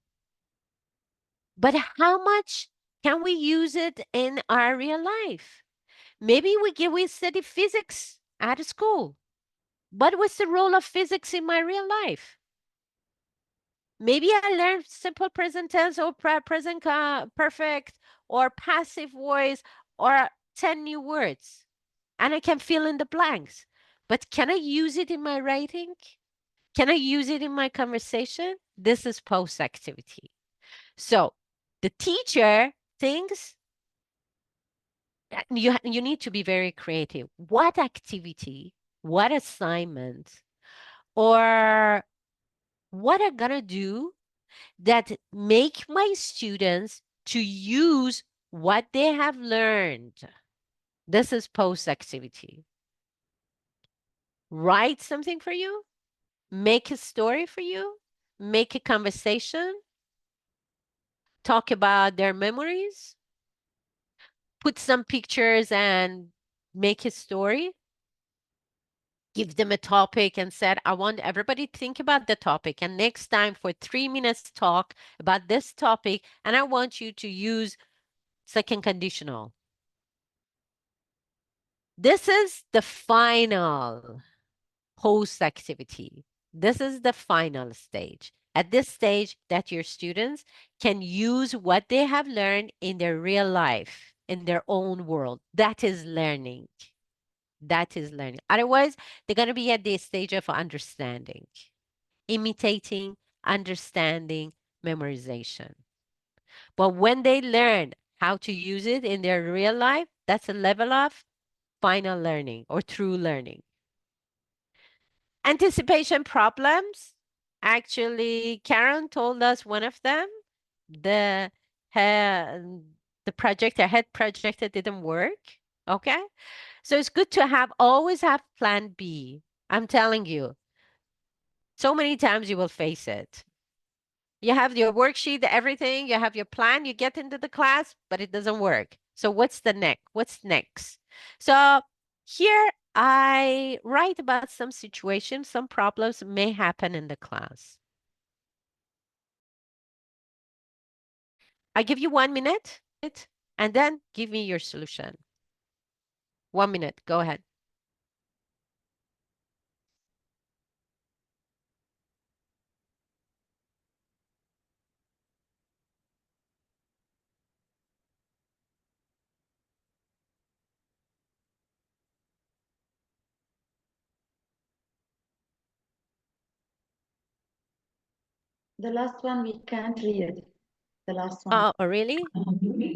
but how much can we use it in our real life? Maybe we study physics at school, but what's the role of physics in my real life? Maybe I learned simple present tense or present perfect or passive voice or 10 new words, and I can fill in the blanks. But can I use it in my writing? Can I use it in my conversation? This is post activity. So the teacher thinks you need to be very creative. What activity, what assignment, or what I'm gonna do that make my students to use what they have learned. This is post activity. Write something for you, make a story for you, make a conversation, talk about their memories, put some pictures and make a story, give them a topic and said, I want everybody to think about the topic. And next time for 3 minutes talk about this topic. And I want you to use second conditional. This is the final post activity. This is the final stage. At this stage that your students can use what they have learned in their real life, in their own world. That is learning. That is learning. Otherwise, they're going to be at the stage of understanding, imitating, understanding, memorization. But when they learn how to use it in their real life, that's a level of final learning or true learning. Anticipation problems. Actually, Karen told us one of them. The the project, a head project that didn't work. Okay. So it's good to always have plan B. I'm telling you, so many times you will face it. You have your worksheet, everything, you have your plan, you get into the class, but it doesn't work. So what's the next? What's next? So here I write about some situations, some problems may happen in the class. I give you 1 minute and then give me your solution. 1 minute, go ahead. The last one we can't read. The last one. Oh, really?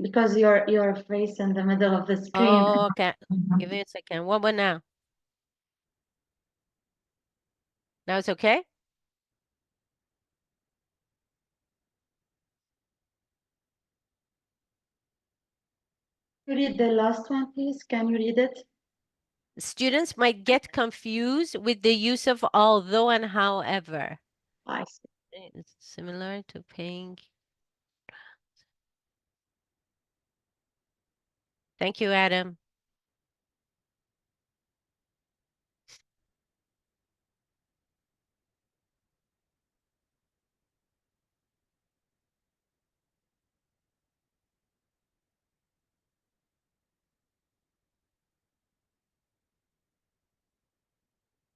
Because your face in the middle of the screen. Oh, okay. Give me a second. What about now? Now it's okay? Read the last one, please. Can you read it? Students might get confused with the use of although and however. I see. It's similar to paying. Thank you, Adam.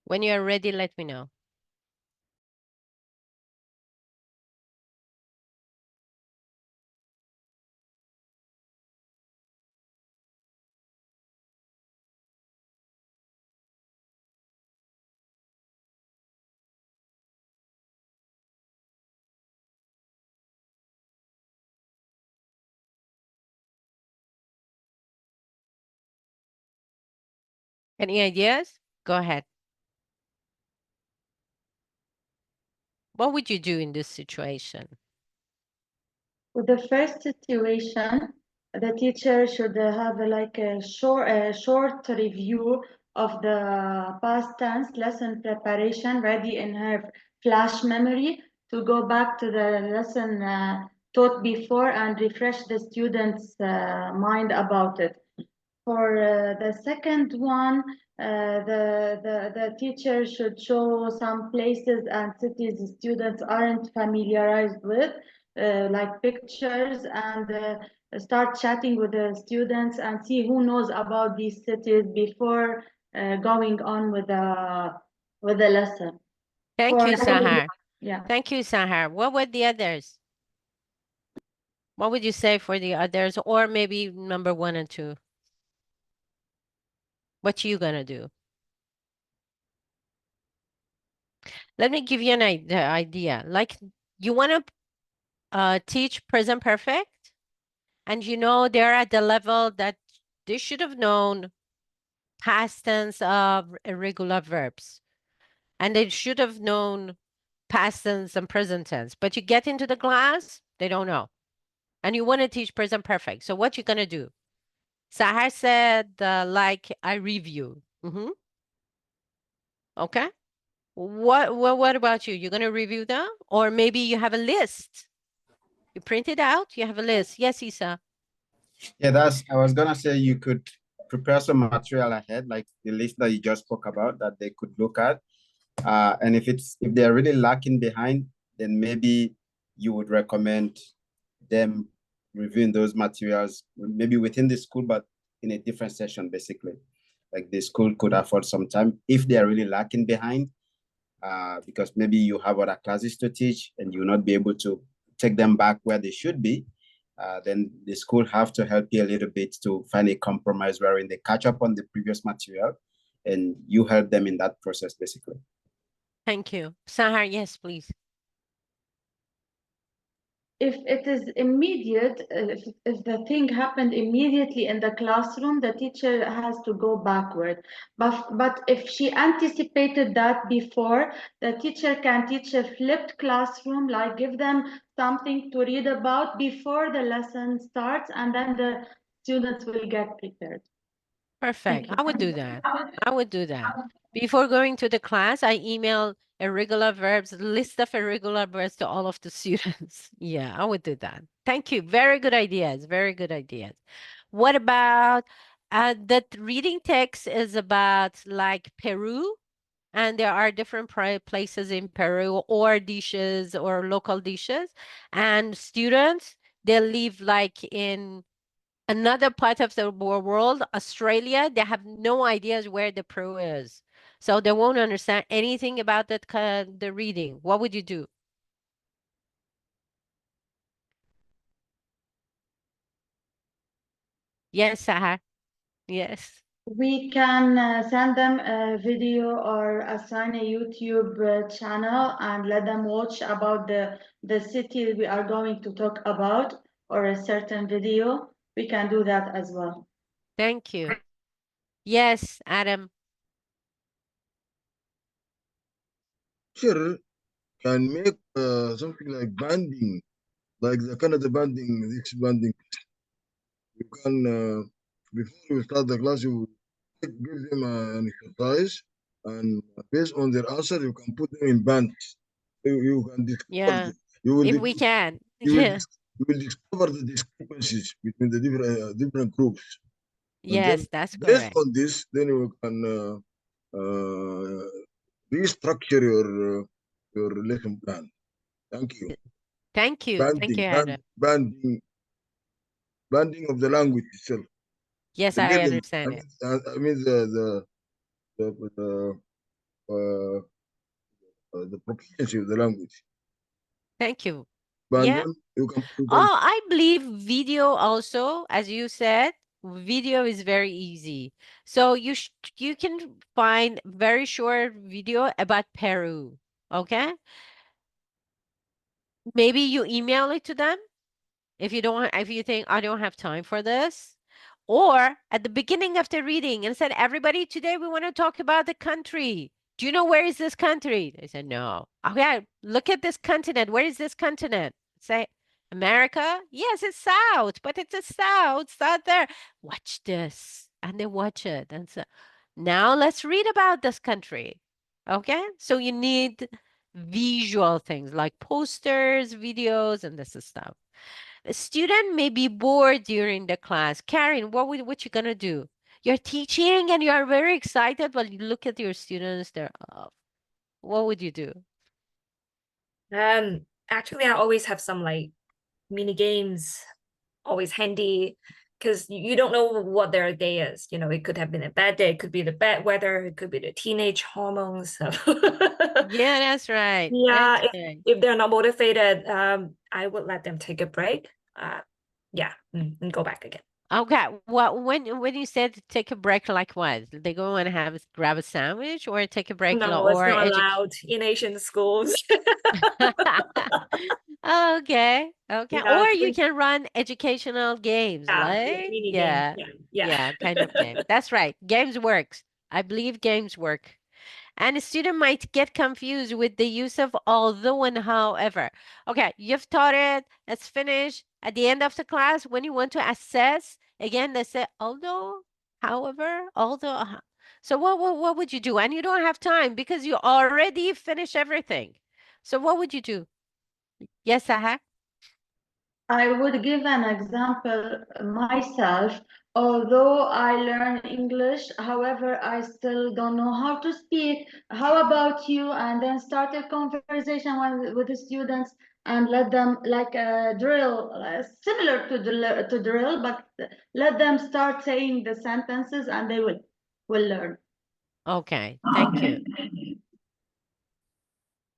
When you're ready, let me know. Any ideas? Go ahead. What would you do in this situation? With the first situation, the teacher should have like a short review of the past tense lesson preparation ready in her flash memory to go back to the lesson taught before and refresh the students' mind about it. For the second one, the teacher should show some places and cities the students aren't familiarized with, like pictures, and start chatting with the students and see who knows about these cities before going on with the lesson. Thank you, Sahar. Yeah. Thank you, Sahar. What were the others? What would you say for the others, or maybe number 1 and 2? What you gonna do? Let me give you an idea. Like, you want to teach present perfect, and they're at the level that they should have known past tense of irregular verbs, and they should have known past tense and present tense. But you get into the class, they don't know, and you want to teach present perfect. So what you gonna do? Sahar said, like, I review. Okay. What about you? You're gonna review them, or maybe you have a list. You print it out. You have a list. Yes, Isa. Yeah, I was gonna say you could prepare some material ahead, like the list that you just spoke about, that they could look at. And if they're really lacking behind, then maybe you would recommend them reviewing those materials, maybe within the school, but in a different session, basically. Like the school could afford some time if they are really lacking behind, because maybe you have other classes to teach and you'll not be able to take them back where they should be. Then the school have to help you a little bit to find a compromise wherein they catch up on the previous material and you help them in that process, basically. Thank you. Sahar, yes, please. If it is immediate, if the thing happened immediately in the classroom, the teacher has to go backward. But if she anticipated that before, the teacher can teach a flipped classroom, like give them something to read about before the lesson starts, and then the students will get prepared. Perfect. I would do that. I would do that. Before going to the class, I email irregular verbs, list of irregular verbs to all of the students. Yeah, I would do that. Thank you. Very good ideas. Very good ideas. What about the reading text is about like Peru, and there are different places in Peru or dishes or local dishes, and students, they live like in another part of the world, Australia. They have no ideas where the Peru is. So they won't understand anything about the reading. What would you do? Yes, Sahar. Yes. We can send them a video or assign a YouTube channel and let them watch about the city we are going to talk about, or a certain video. We can do that as well. Thank you. Yes, Adam. Sure, can make something like banding, like the Canada banding, this banding. You can, before you start the class, you give them an exercise, and based on their answer, you can put them in bands. You can discover, Yeah. you will, If we can. you will, Yeah. you will discover the discrepancies between the different groups. And then Yes, that's based correct. on this, then you can restructure your lesson plan. Thank you. Thank you. Thank you, Adam. Banding of the language itself. Yes, The I level. understand it. I mean the the proficiency of the language. Thank you. But Yeah. then you can Oh, I believe video also, as you said, video is very easy. So you can find very short video about Peru. Okay? Maybe you email it to them if you think I don't have time for this. Or at the beginning of the reading and said, everybody, today we want to talk about the country. Do you know where is this country? They said, no. Okay, look at this continent. Where is this continent? Say, America? Yes, it's south, but it's a south. It's not there. Watch this. And they watch it. And so now let's read about this country. Okay? So you need visual things like posters, videos, and this stuff. A student may be bored during the class. Karen, what you gonna do? You're teaching and you are very excited, but you look at your students, they're off. What would you do? Actually, I always have some like mini games always handy because you don't know what their day is. You know, it could have been a bad day, it could be the bad weather, it could be the teenage hormones. So Yeah, that's right. yeah, That's right. if they're not motivated, I would let them take a break. Yeah, and go back again. Okay. Well, when you said take a break, like what? They go and grab a sandwich, or take a break, No, it's or not educate. allowed in Asian schools. Okay. Okay. Yeah, Or you can run educational games, yeah, like mini game. yeah, Yeah, yeah. yeah, kind of game. That's right. Games works. I believe games work. And a student might get confused with the use of although and however. Okay, you've taught it, it's finished. At the end of the class, when you want to assess, again, they say although, however, although. So what would you do? And you don't have time because you already finished everything. So what would you do? Yes, Saha? I would give an example myself. Although I learn English, however, I still don't know how to speak. How about you? And then start a conversation with the students and let them like a drill, similar to drill, but let them start saying the sentences and they will learn. Okay, thank you.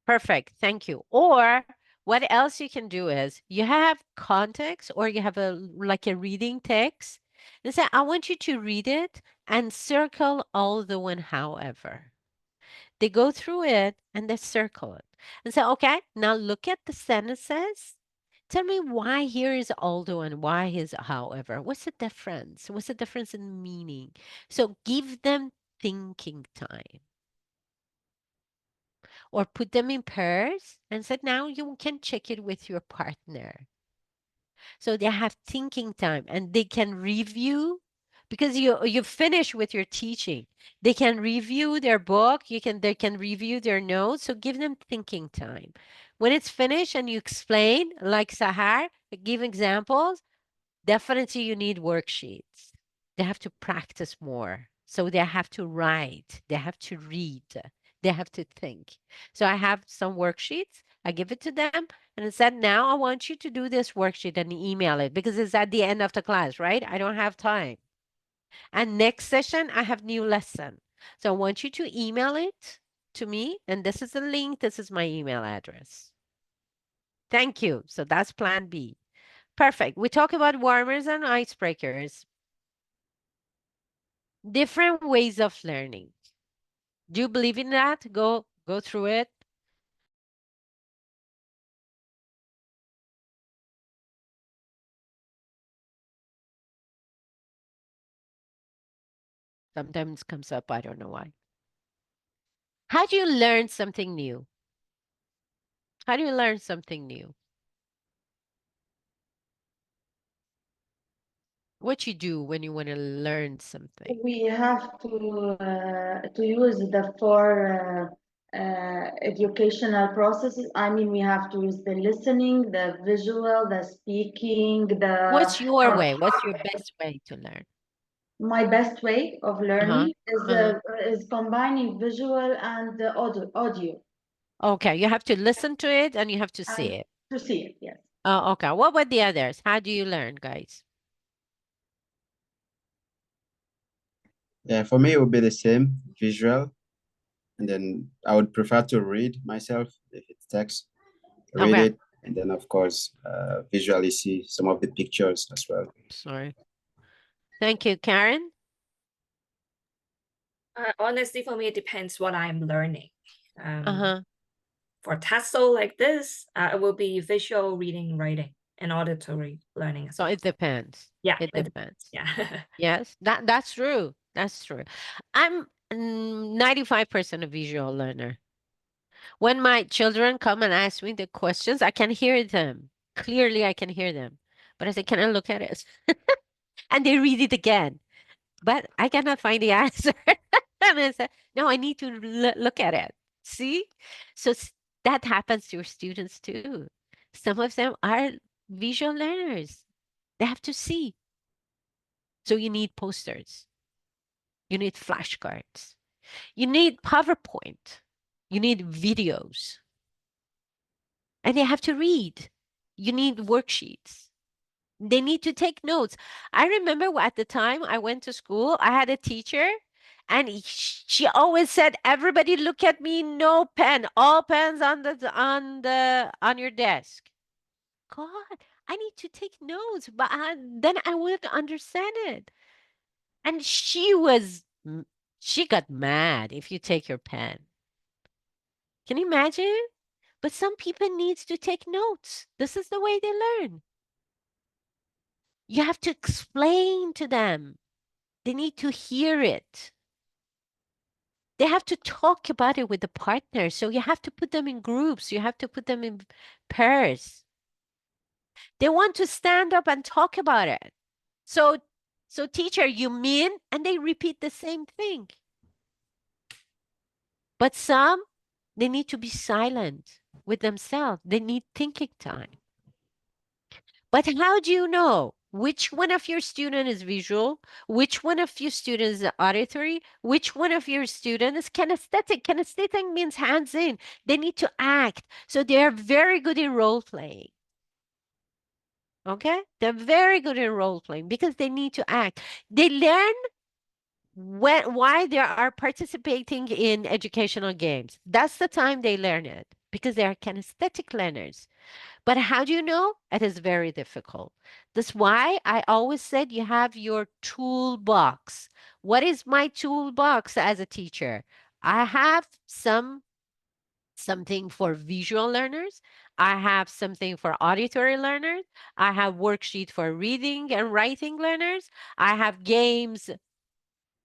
Perfect. Thank you. Or what else you can do is you have context or you have a reading text and say, I want you to read it and circle although and however. They go through it and they circle it and say, okay, now look at the sentences. Tell me why here is although and why is however. What's the difference? What's the difference in meaning? So give them thinking time or put them in pairs and said, now you can check it with your partner. So they have thinking time and they can review because you finish with your teaching. They can review their book, they can review their notes. So give them thinking time. When it's finished and you explain, like Sahar, give examples, definitely you need worksheets. They have to practice more. So they have to write, they have to read, they have to think. So I have some worksheets. I give it to them and I said, now I want you to do this worksheet and email it because it's at the end of the class, right? I don't have time. And next session, I have new lesson. So I want you to email it to me. And this is the link. This is my email address. Thank you. So that's plan B. Perfect. We talk about warmers and icebreakers. Different ways of learning. Do you believe in that? Go through it. Sometimes comes up, I don't know why. How do you learn something new? How do you learn something new? What you do when you want to learn something? We have to use the four educational processes. I mean, we have to use the listening, the visual, the speaking, What's your way? What's your best way to learn? my best way of Uh-huh. learning Uh-huh. is combining visual and audio Okay, you have to listen to it and you have to see and it. to see it. Yes. Oh, okay. What about the others? How do you learn, guys? Yeah, for me, it would be the same visual. And then I would prefer to read myself if it's text, read Okay. it, and then of course visually see some of the pictures as well. Sorry. Thank you, Karen. Honestly, for me, it depends what I'm learning. Uh-huh. For TESOL like this, it will be visual reading, writing, and auditory learning as So well. it depends. Yeah, It depends. yeah. Yes, that's true. That's true. I'm 95% a visual learner. When my children come and ask me the questions, I can hear them. Clearly, I can hear them. But I say, can I look at it? And they read it again. But I cannot find the answer. And I said, no, I need to look at it. See? So that happens to your students too. Some of them are visual learners. They have to see. So you need posters. You need flashcards. You need PowerPoint. You need videos. And they have to read. You need worksheets. They need to take notes. I remember at the time I went to school, I had a teacher and she always said, everybody look at me, no pen, all pens on your desk. God, I need to take notes, but then I wouldn't understand it. And she got mad if you take your pen. Can you imagine? But some people needs to take notes. This is the way they learn. You have to explain to them. They need to hear it. They have to talk about it with the partner. So you have to put them in groups. You have to put them in pairs. They want to stand up and talk about it. So teacher, you mean? And they repeat the same thing. But some, they need to be silent with themselves. They need thinking time. But how do you know which one of your student is visual, which one of your students is auditory, which one of your students is kinesthetic? Kinesthetic means hands in. They need to act. So they are very good in role playing. Okay? They're very good in role playing because they need to act. They learn why they are participating in educational games. That's the time they learn it because they are kinesthetic learners. But how do you know? It is very difficult. That's why I always said you have your toolbox. What is my toolbox as a teacher? I have something for visual learners. I have something for auditory learners. I have worksheet for reading and writing learners. I have games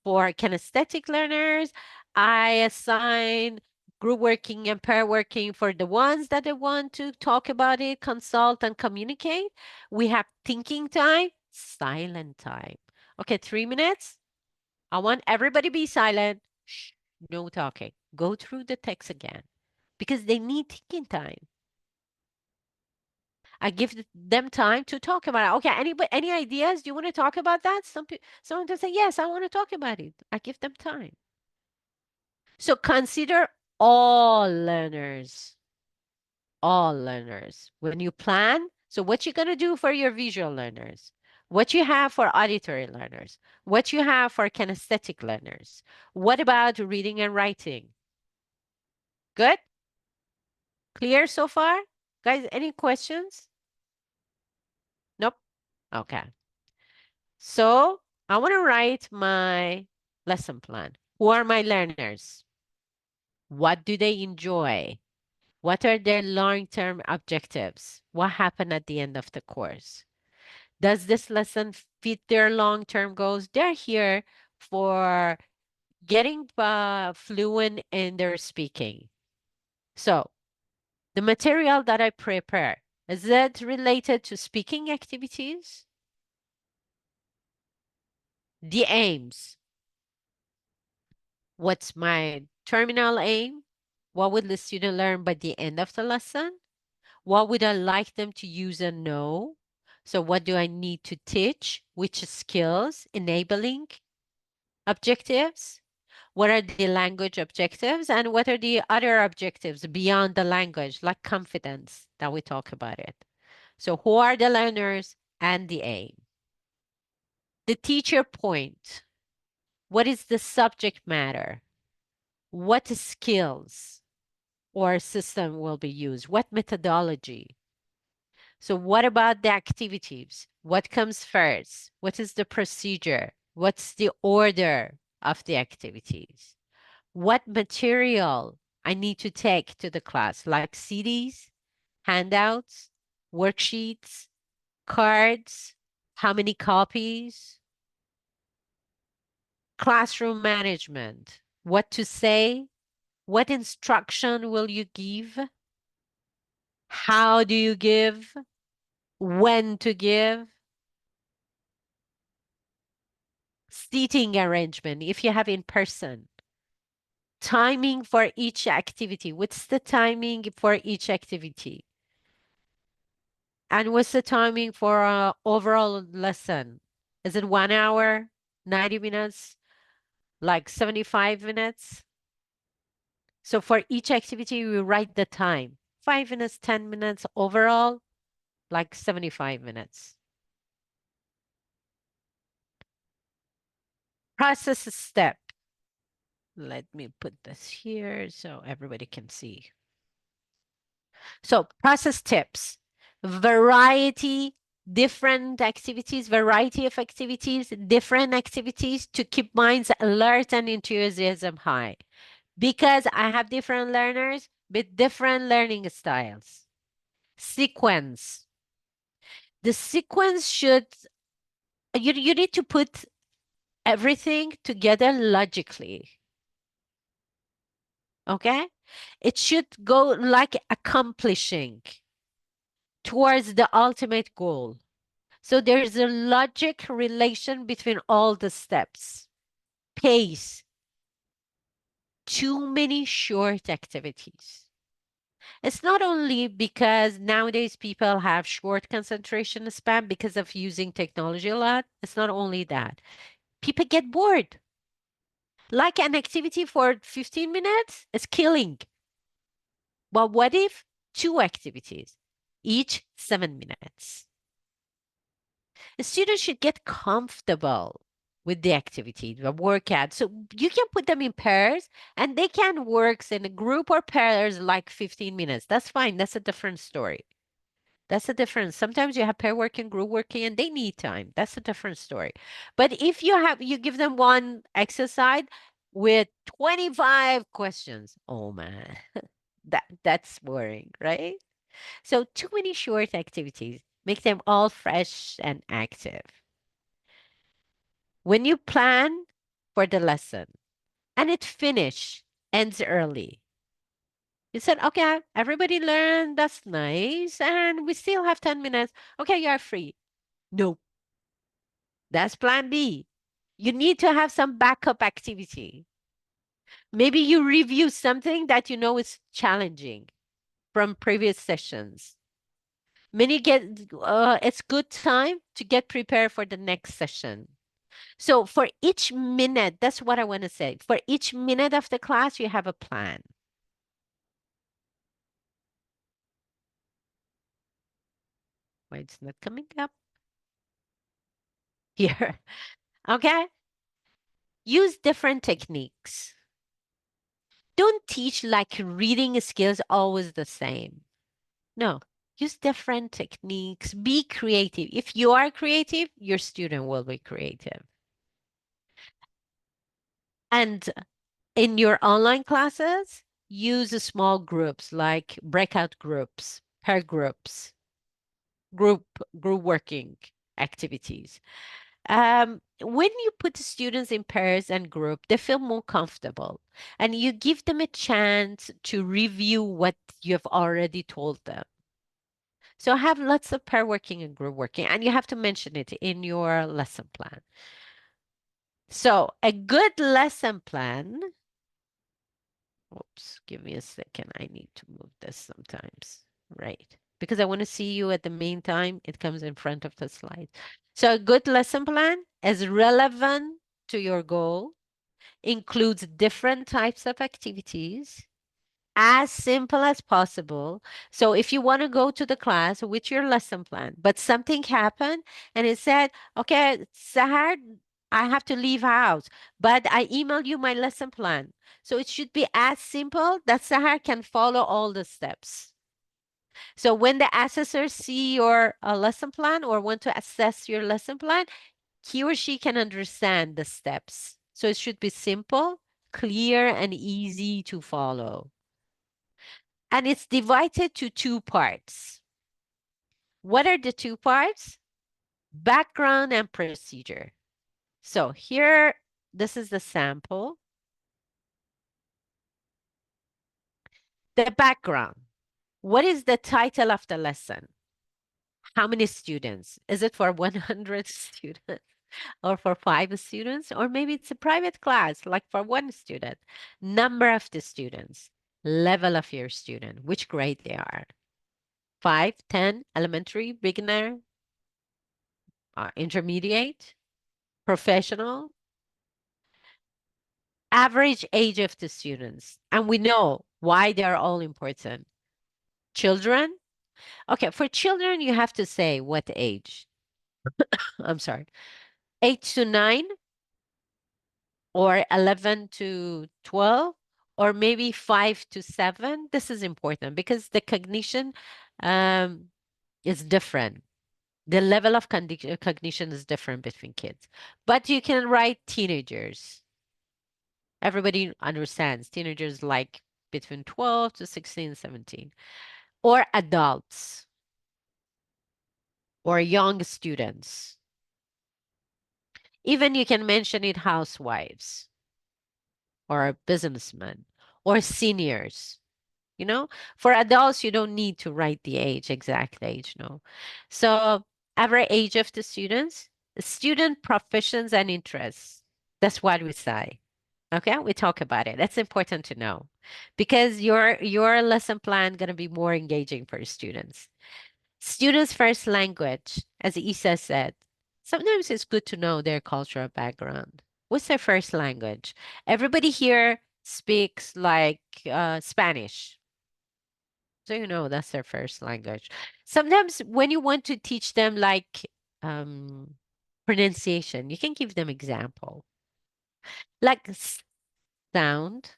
for kinesthetic learners. I assign group working and pair working for the ones that they want to talk about it, consult, and communicate. We have thinking time, silent time. Okay, 3 minutes. I want everybody be silent. Shh, no talking. Go through the text again because they need thinking time. I give them time to talk about it. Okay, any ideas? Do you want to talk about that? Someone will say, yes, I want to talk about it. I give them time. So consider all learners, all learners. When you plan, so what you're going to do for your visual learners, what you have for auditory learners, what you have for kinesthetic learners. What about reading and writing? Good? Clear so far? Guys, any questions? Nope. Okay. So I want to write my lesson plan. Who are my learners? What do they enjoy? What are their long-term objectives? What happened at the end of the course? Does this lesson fit their long-term goals? They're here for getting fluent in their speaking. So the material that I prepare, is it related to speaking activities? The aims. What's my terminal aim? What would the student learn by the end of the lesson? What would I like them to use and know? So what do I need to teach? Which skills? Enabling objectives? What are the language objectives? And what are the other objectives beyond the language, like confidence that we talk about it? So who are the learners and the aim? The teacher point. What is the subject matter? what skills or system will be used, what methodology. So what about the activities? What comes first? What is the procedure? What's the order of the activities? What material I need to take to the class, like CDs, handouts, worksheets, cards, how many copies, classroom management, what to say, what instruction will you give, how do you give, when to give, seating arrangement if you have in person, timing for each activity. What's the timing for each activity? And what's the timing for an overall lesson? Is it 1 hour, 90 minutes, like 75 minutes? So for each activity, we write the time. 5 minutes, 10 minutes overall, like 75 minutes. Process step. Let me put this here so everybody can see. So process tips, variety, different activities, variety of activities, different activities to keep minds alert and enthusiasm high. Because I have different learners with different learning styles. Sequence. The sequence should, you need to put everything together logically. Okay? It should go like accomplishing towards the ultimate goal. So there's a logic relation between all the steps. Pace. Too many short activities. It's not only because nowadays people have short concentration span because of using technology a lot. It's not only that. People get bored. Like an activity for 15 minutes is killing. But what if 2 activities, each 7 minutes? A student should get comfortable with the activity, the workout. So you can put them in pairs and they can work in a group or pairs like 15 minutes. That's fine. That's a different story. That's the difference. Sometimes you have pair working, group working, and they need time. That's a different story. But if you give them one exercise with 25 questions, oh man, that's boring, right? So too many short activities. Make them all fresh and active. When you plan for the lesson and ends early. You said, okay, everybody learned, that's nice, and we still have 10 minutes. Okay, you are free. No, that's plan B. You need to have some backup activity. Maybe you review something that you know is challenging from previous sessions. It's good time to get prepared for the next session. So for each minute, that's what I want to say. For each minute of the class, you have a plan. Why it's not coming up? Here. Okay. Use different techniques. Don't teach like reading skills always the same. No, use different techniques. Be creative. If you are creative, your student will be creative. And in your online classes, use small groups like breakout groups, pair groups, group working activities. When you put students in pairs and group, they feel more comfortable and you give them a chance to review what you've already told them. So have lots of pair working and group working, and you have to mention it in your lesson plan. So a good lesson plan, oops, give me a second. I need to move this sometimes, right? Because I want to see you at the meantime, it comes in front of the slide. So a good lesson plan is relevant to your goal, includes different types of activities, as simple as possible. So if you want to go to the class with your lesson plan, but something happened and it said, okay, Sahar, I have to leave house, but I emailed you my lesson plan. So it should be as simple that Sahar can follow all the steps. So when the assessors see your lesson plan or want to assess your lesson plan, he or she can understand the steps. So it should be simple, clear, and easy to follow. And it's divided to 2 parts. What are the 2 parts? Background and procedure. So here, this is the sample. The background. What is the title of the lesson? How many students? Is it for 100 students or for 5 students? Or maybe it's a private class, like for 1 student. Number of the students, level of your student, which grade they are. 5, 10, elementary, beginner, intermediate, professional, average age of the students. And we know why they are all important. Children. Okay, for children, you have to say what age. I'm sorry. 8 to 9 or 11 to 12 or maybe 5 to 7. This is important because the cognition is different. The level of cognition is different between kids. But you can write teenagers. Everybody understands teenagers like between 12 to 16, 17. Or adults or young students. Even you can mention it housewives or businessmen or seniors. You know, for adults, you don't need to write the age, exact age, no. So average age of the student professions and interests. That's what we say. Okay, we talk about it. That's important to know because your lesson plan gonna be more engaging for students. Students' first language, as Isa said, sometimes it's good to know their cultural background. What's their first language? Everybody here speaks like Spanish. So you know that's their first language. Sometimes when you want to teach them like pronunciation, you can give them example. Like sound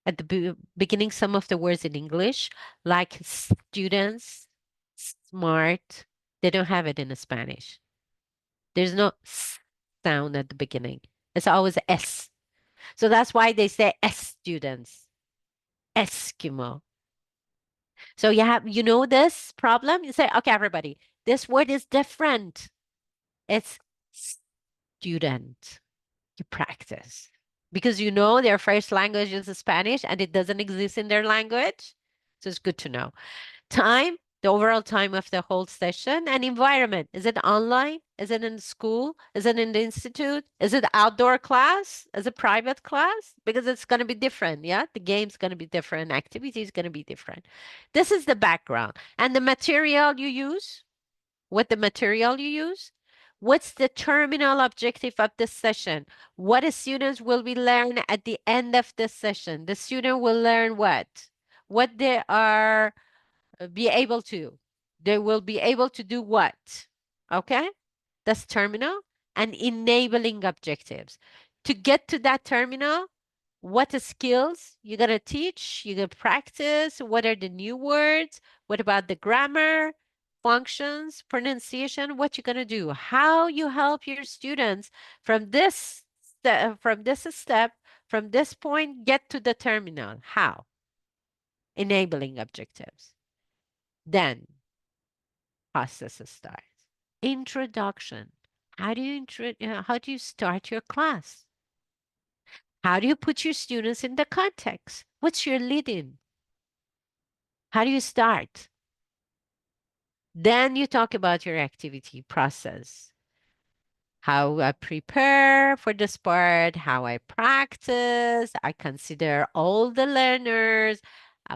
at the beginning some of the words in English, like students, smart, they don't have it in the Spanish. There's no sound at the beginning. It's always S. So that's why they say S students, Eskimo. So you know this problem? You say, okay, everybody, this word is different. It's student. You practice. Because you know their first language is Spanish and it doesn't exist in their language. So it's good to know. Time, the overall time of the whole session, and environment. Is it online? Is it in school? Is it in the institute? Is it outdoor class? Is it private class? Because it's going to be different, yeah? The game's going to be different. Activity is going to be different. This is the background. And the material you use, what the material you use, what's the terminal objective of this session? What the students will be learn at the end of the session? The student will learn what? What they are be able to. They will be able to do what? Okay? That's terminal and enabling objectives. To get to that terminal, what skills you're going to teach, you're going to practice, what are the new words, what about the grammar, functions, pronunciation, what you're going to do, how you help your students from this step, from this point, get to the terminal. How? Enabling objectives. Then process starts. Introduction. How do you start your class? How do you put your students in the context? What's your lead-in? How do you start? Then you talk about your activity process. How I prepare for this part, how I practice. I consider all the learners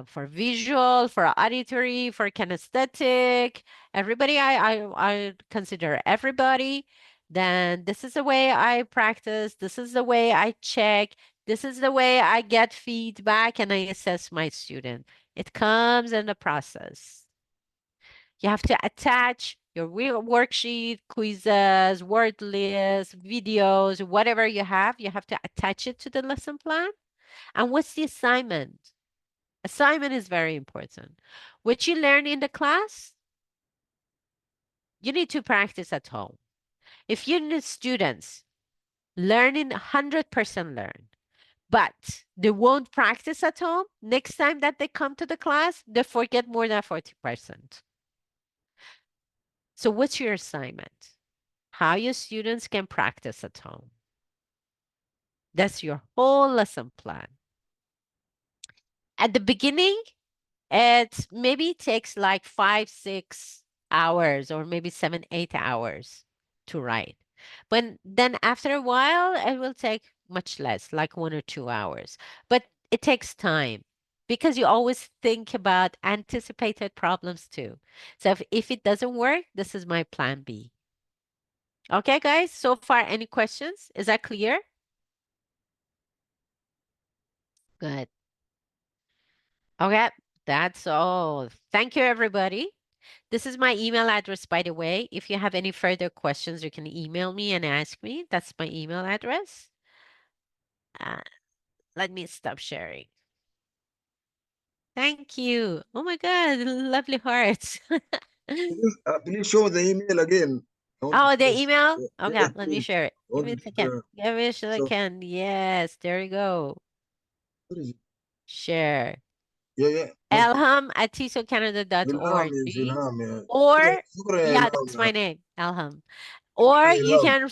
for visual, for auditory, for kinesthetic. Everybody, I consider everybody. Then this is the way I practice. This is the way I check. This is the way I get feedback and I assess my student. It comes in the process. You have to attach Your worksheet, quizzes, word lists, videos, whatever you have to attach it to the lesson plan. And what's the assignment? Assignment is very important. What you learn in the class, you need to practice at home. If you need students learning 100% learn, but they won't practice at home, next time that they come to the class, they forget more than 40%. So what's your assignment? How your students can practice at home. That's your whole lesson plan. At the beginning, it maybe takes like 5-6 hours or maybe 7-8 hours to write. But then after a while, it will take much less, like 1 or 2 hours. But it takes time because you always think about anticipated problems too. So if it doesn't work, this is my plan B. Okay, guys, so far, any questions? Is that clear? Good. Okay, that's all. Thank you, everybody. This is my email address, by the way. If you have any further questions, you can email me and ask me. That's my email address. Let me stop sharing. Thank you. Oh my God, lovely hearts. Please show the email again. Oh, the email? Okay, Yes, let me please. share it. Give me a second. Give me a So, second. Yes, there you go. what is it? Share. Yeah. Elham at TESOLcanada.org. Ilham, yeah. Or, Shukran, yeah, Ilham, that's yeah. my name, Elham. Or you Ilham. can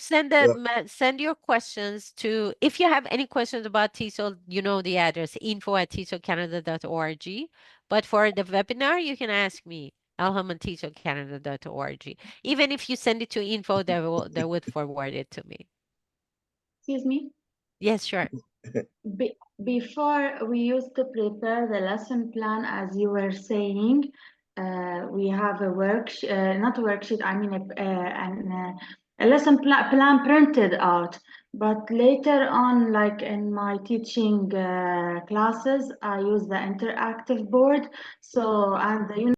send your questions to, if you have any questions about TESOL, you know the address, info@tesolcanada.org. But for the webinar, you can ask me, Elham at tesolcanada.org. Even if you send it to info, they would forward it to me. Excuse me? Yes, sure. Before we used to prepare the lesson plan, as you were saying, we have a not worksheet, I mean a lesson plan printed out. But later on, like in my teaching classes, I use the interactive board. So, and the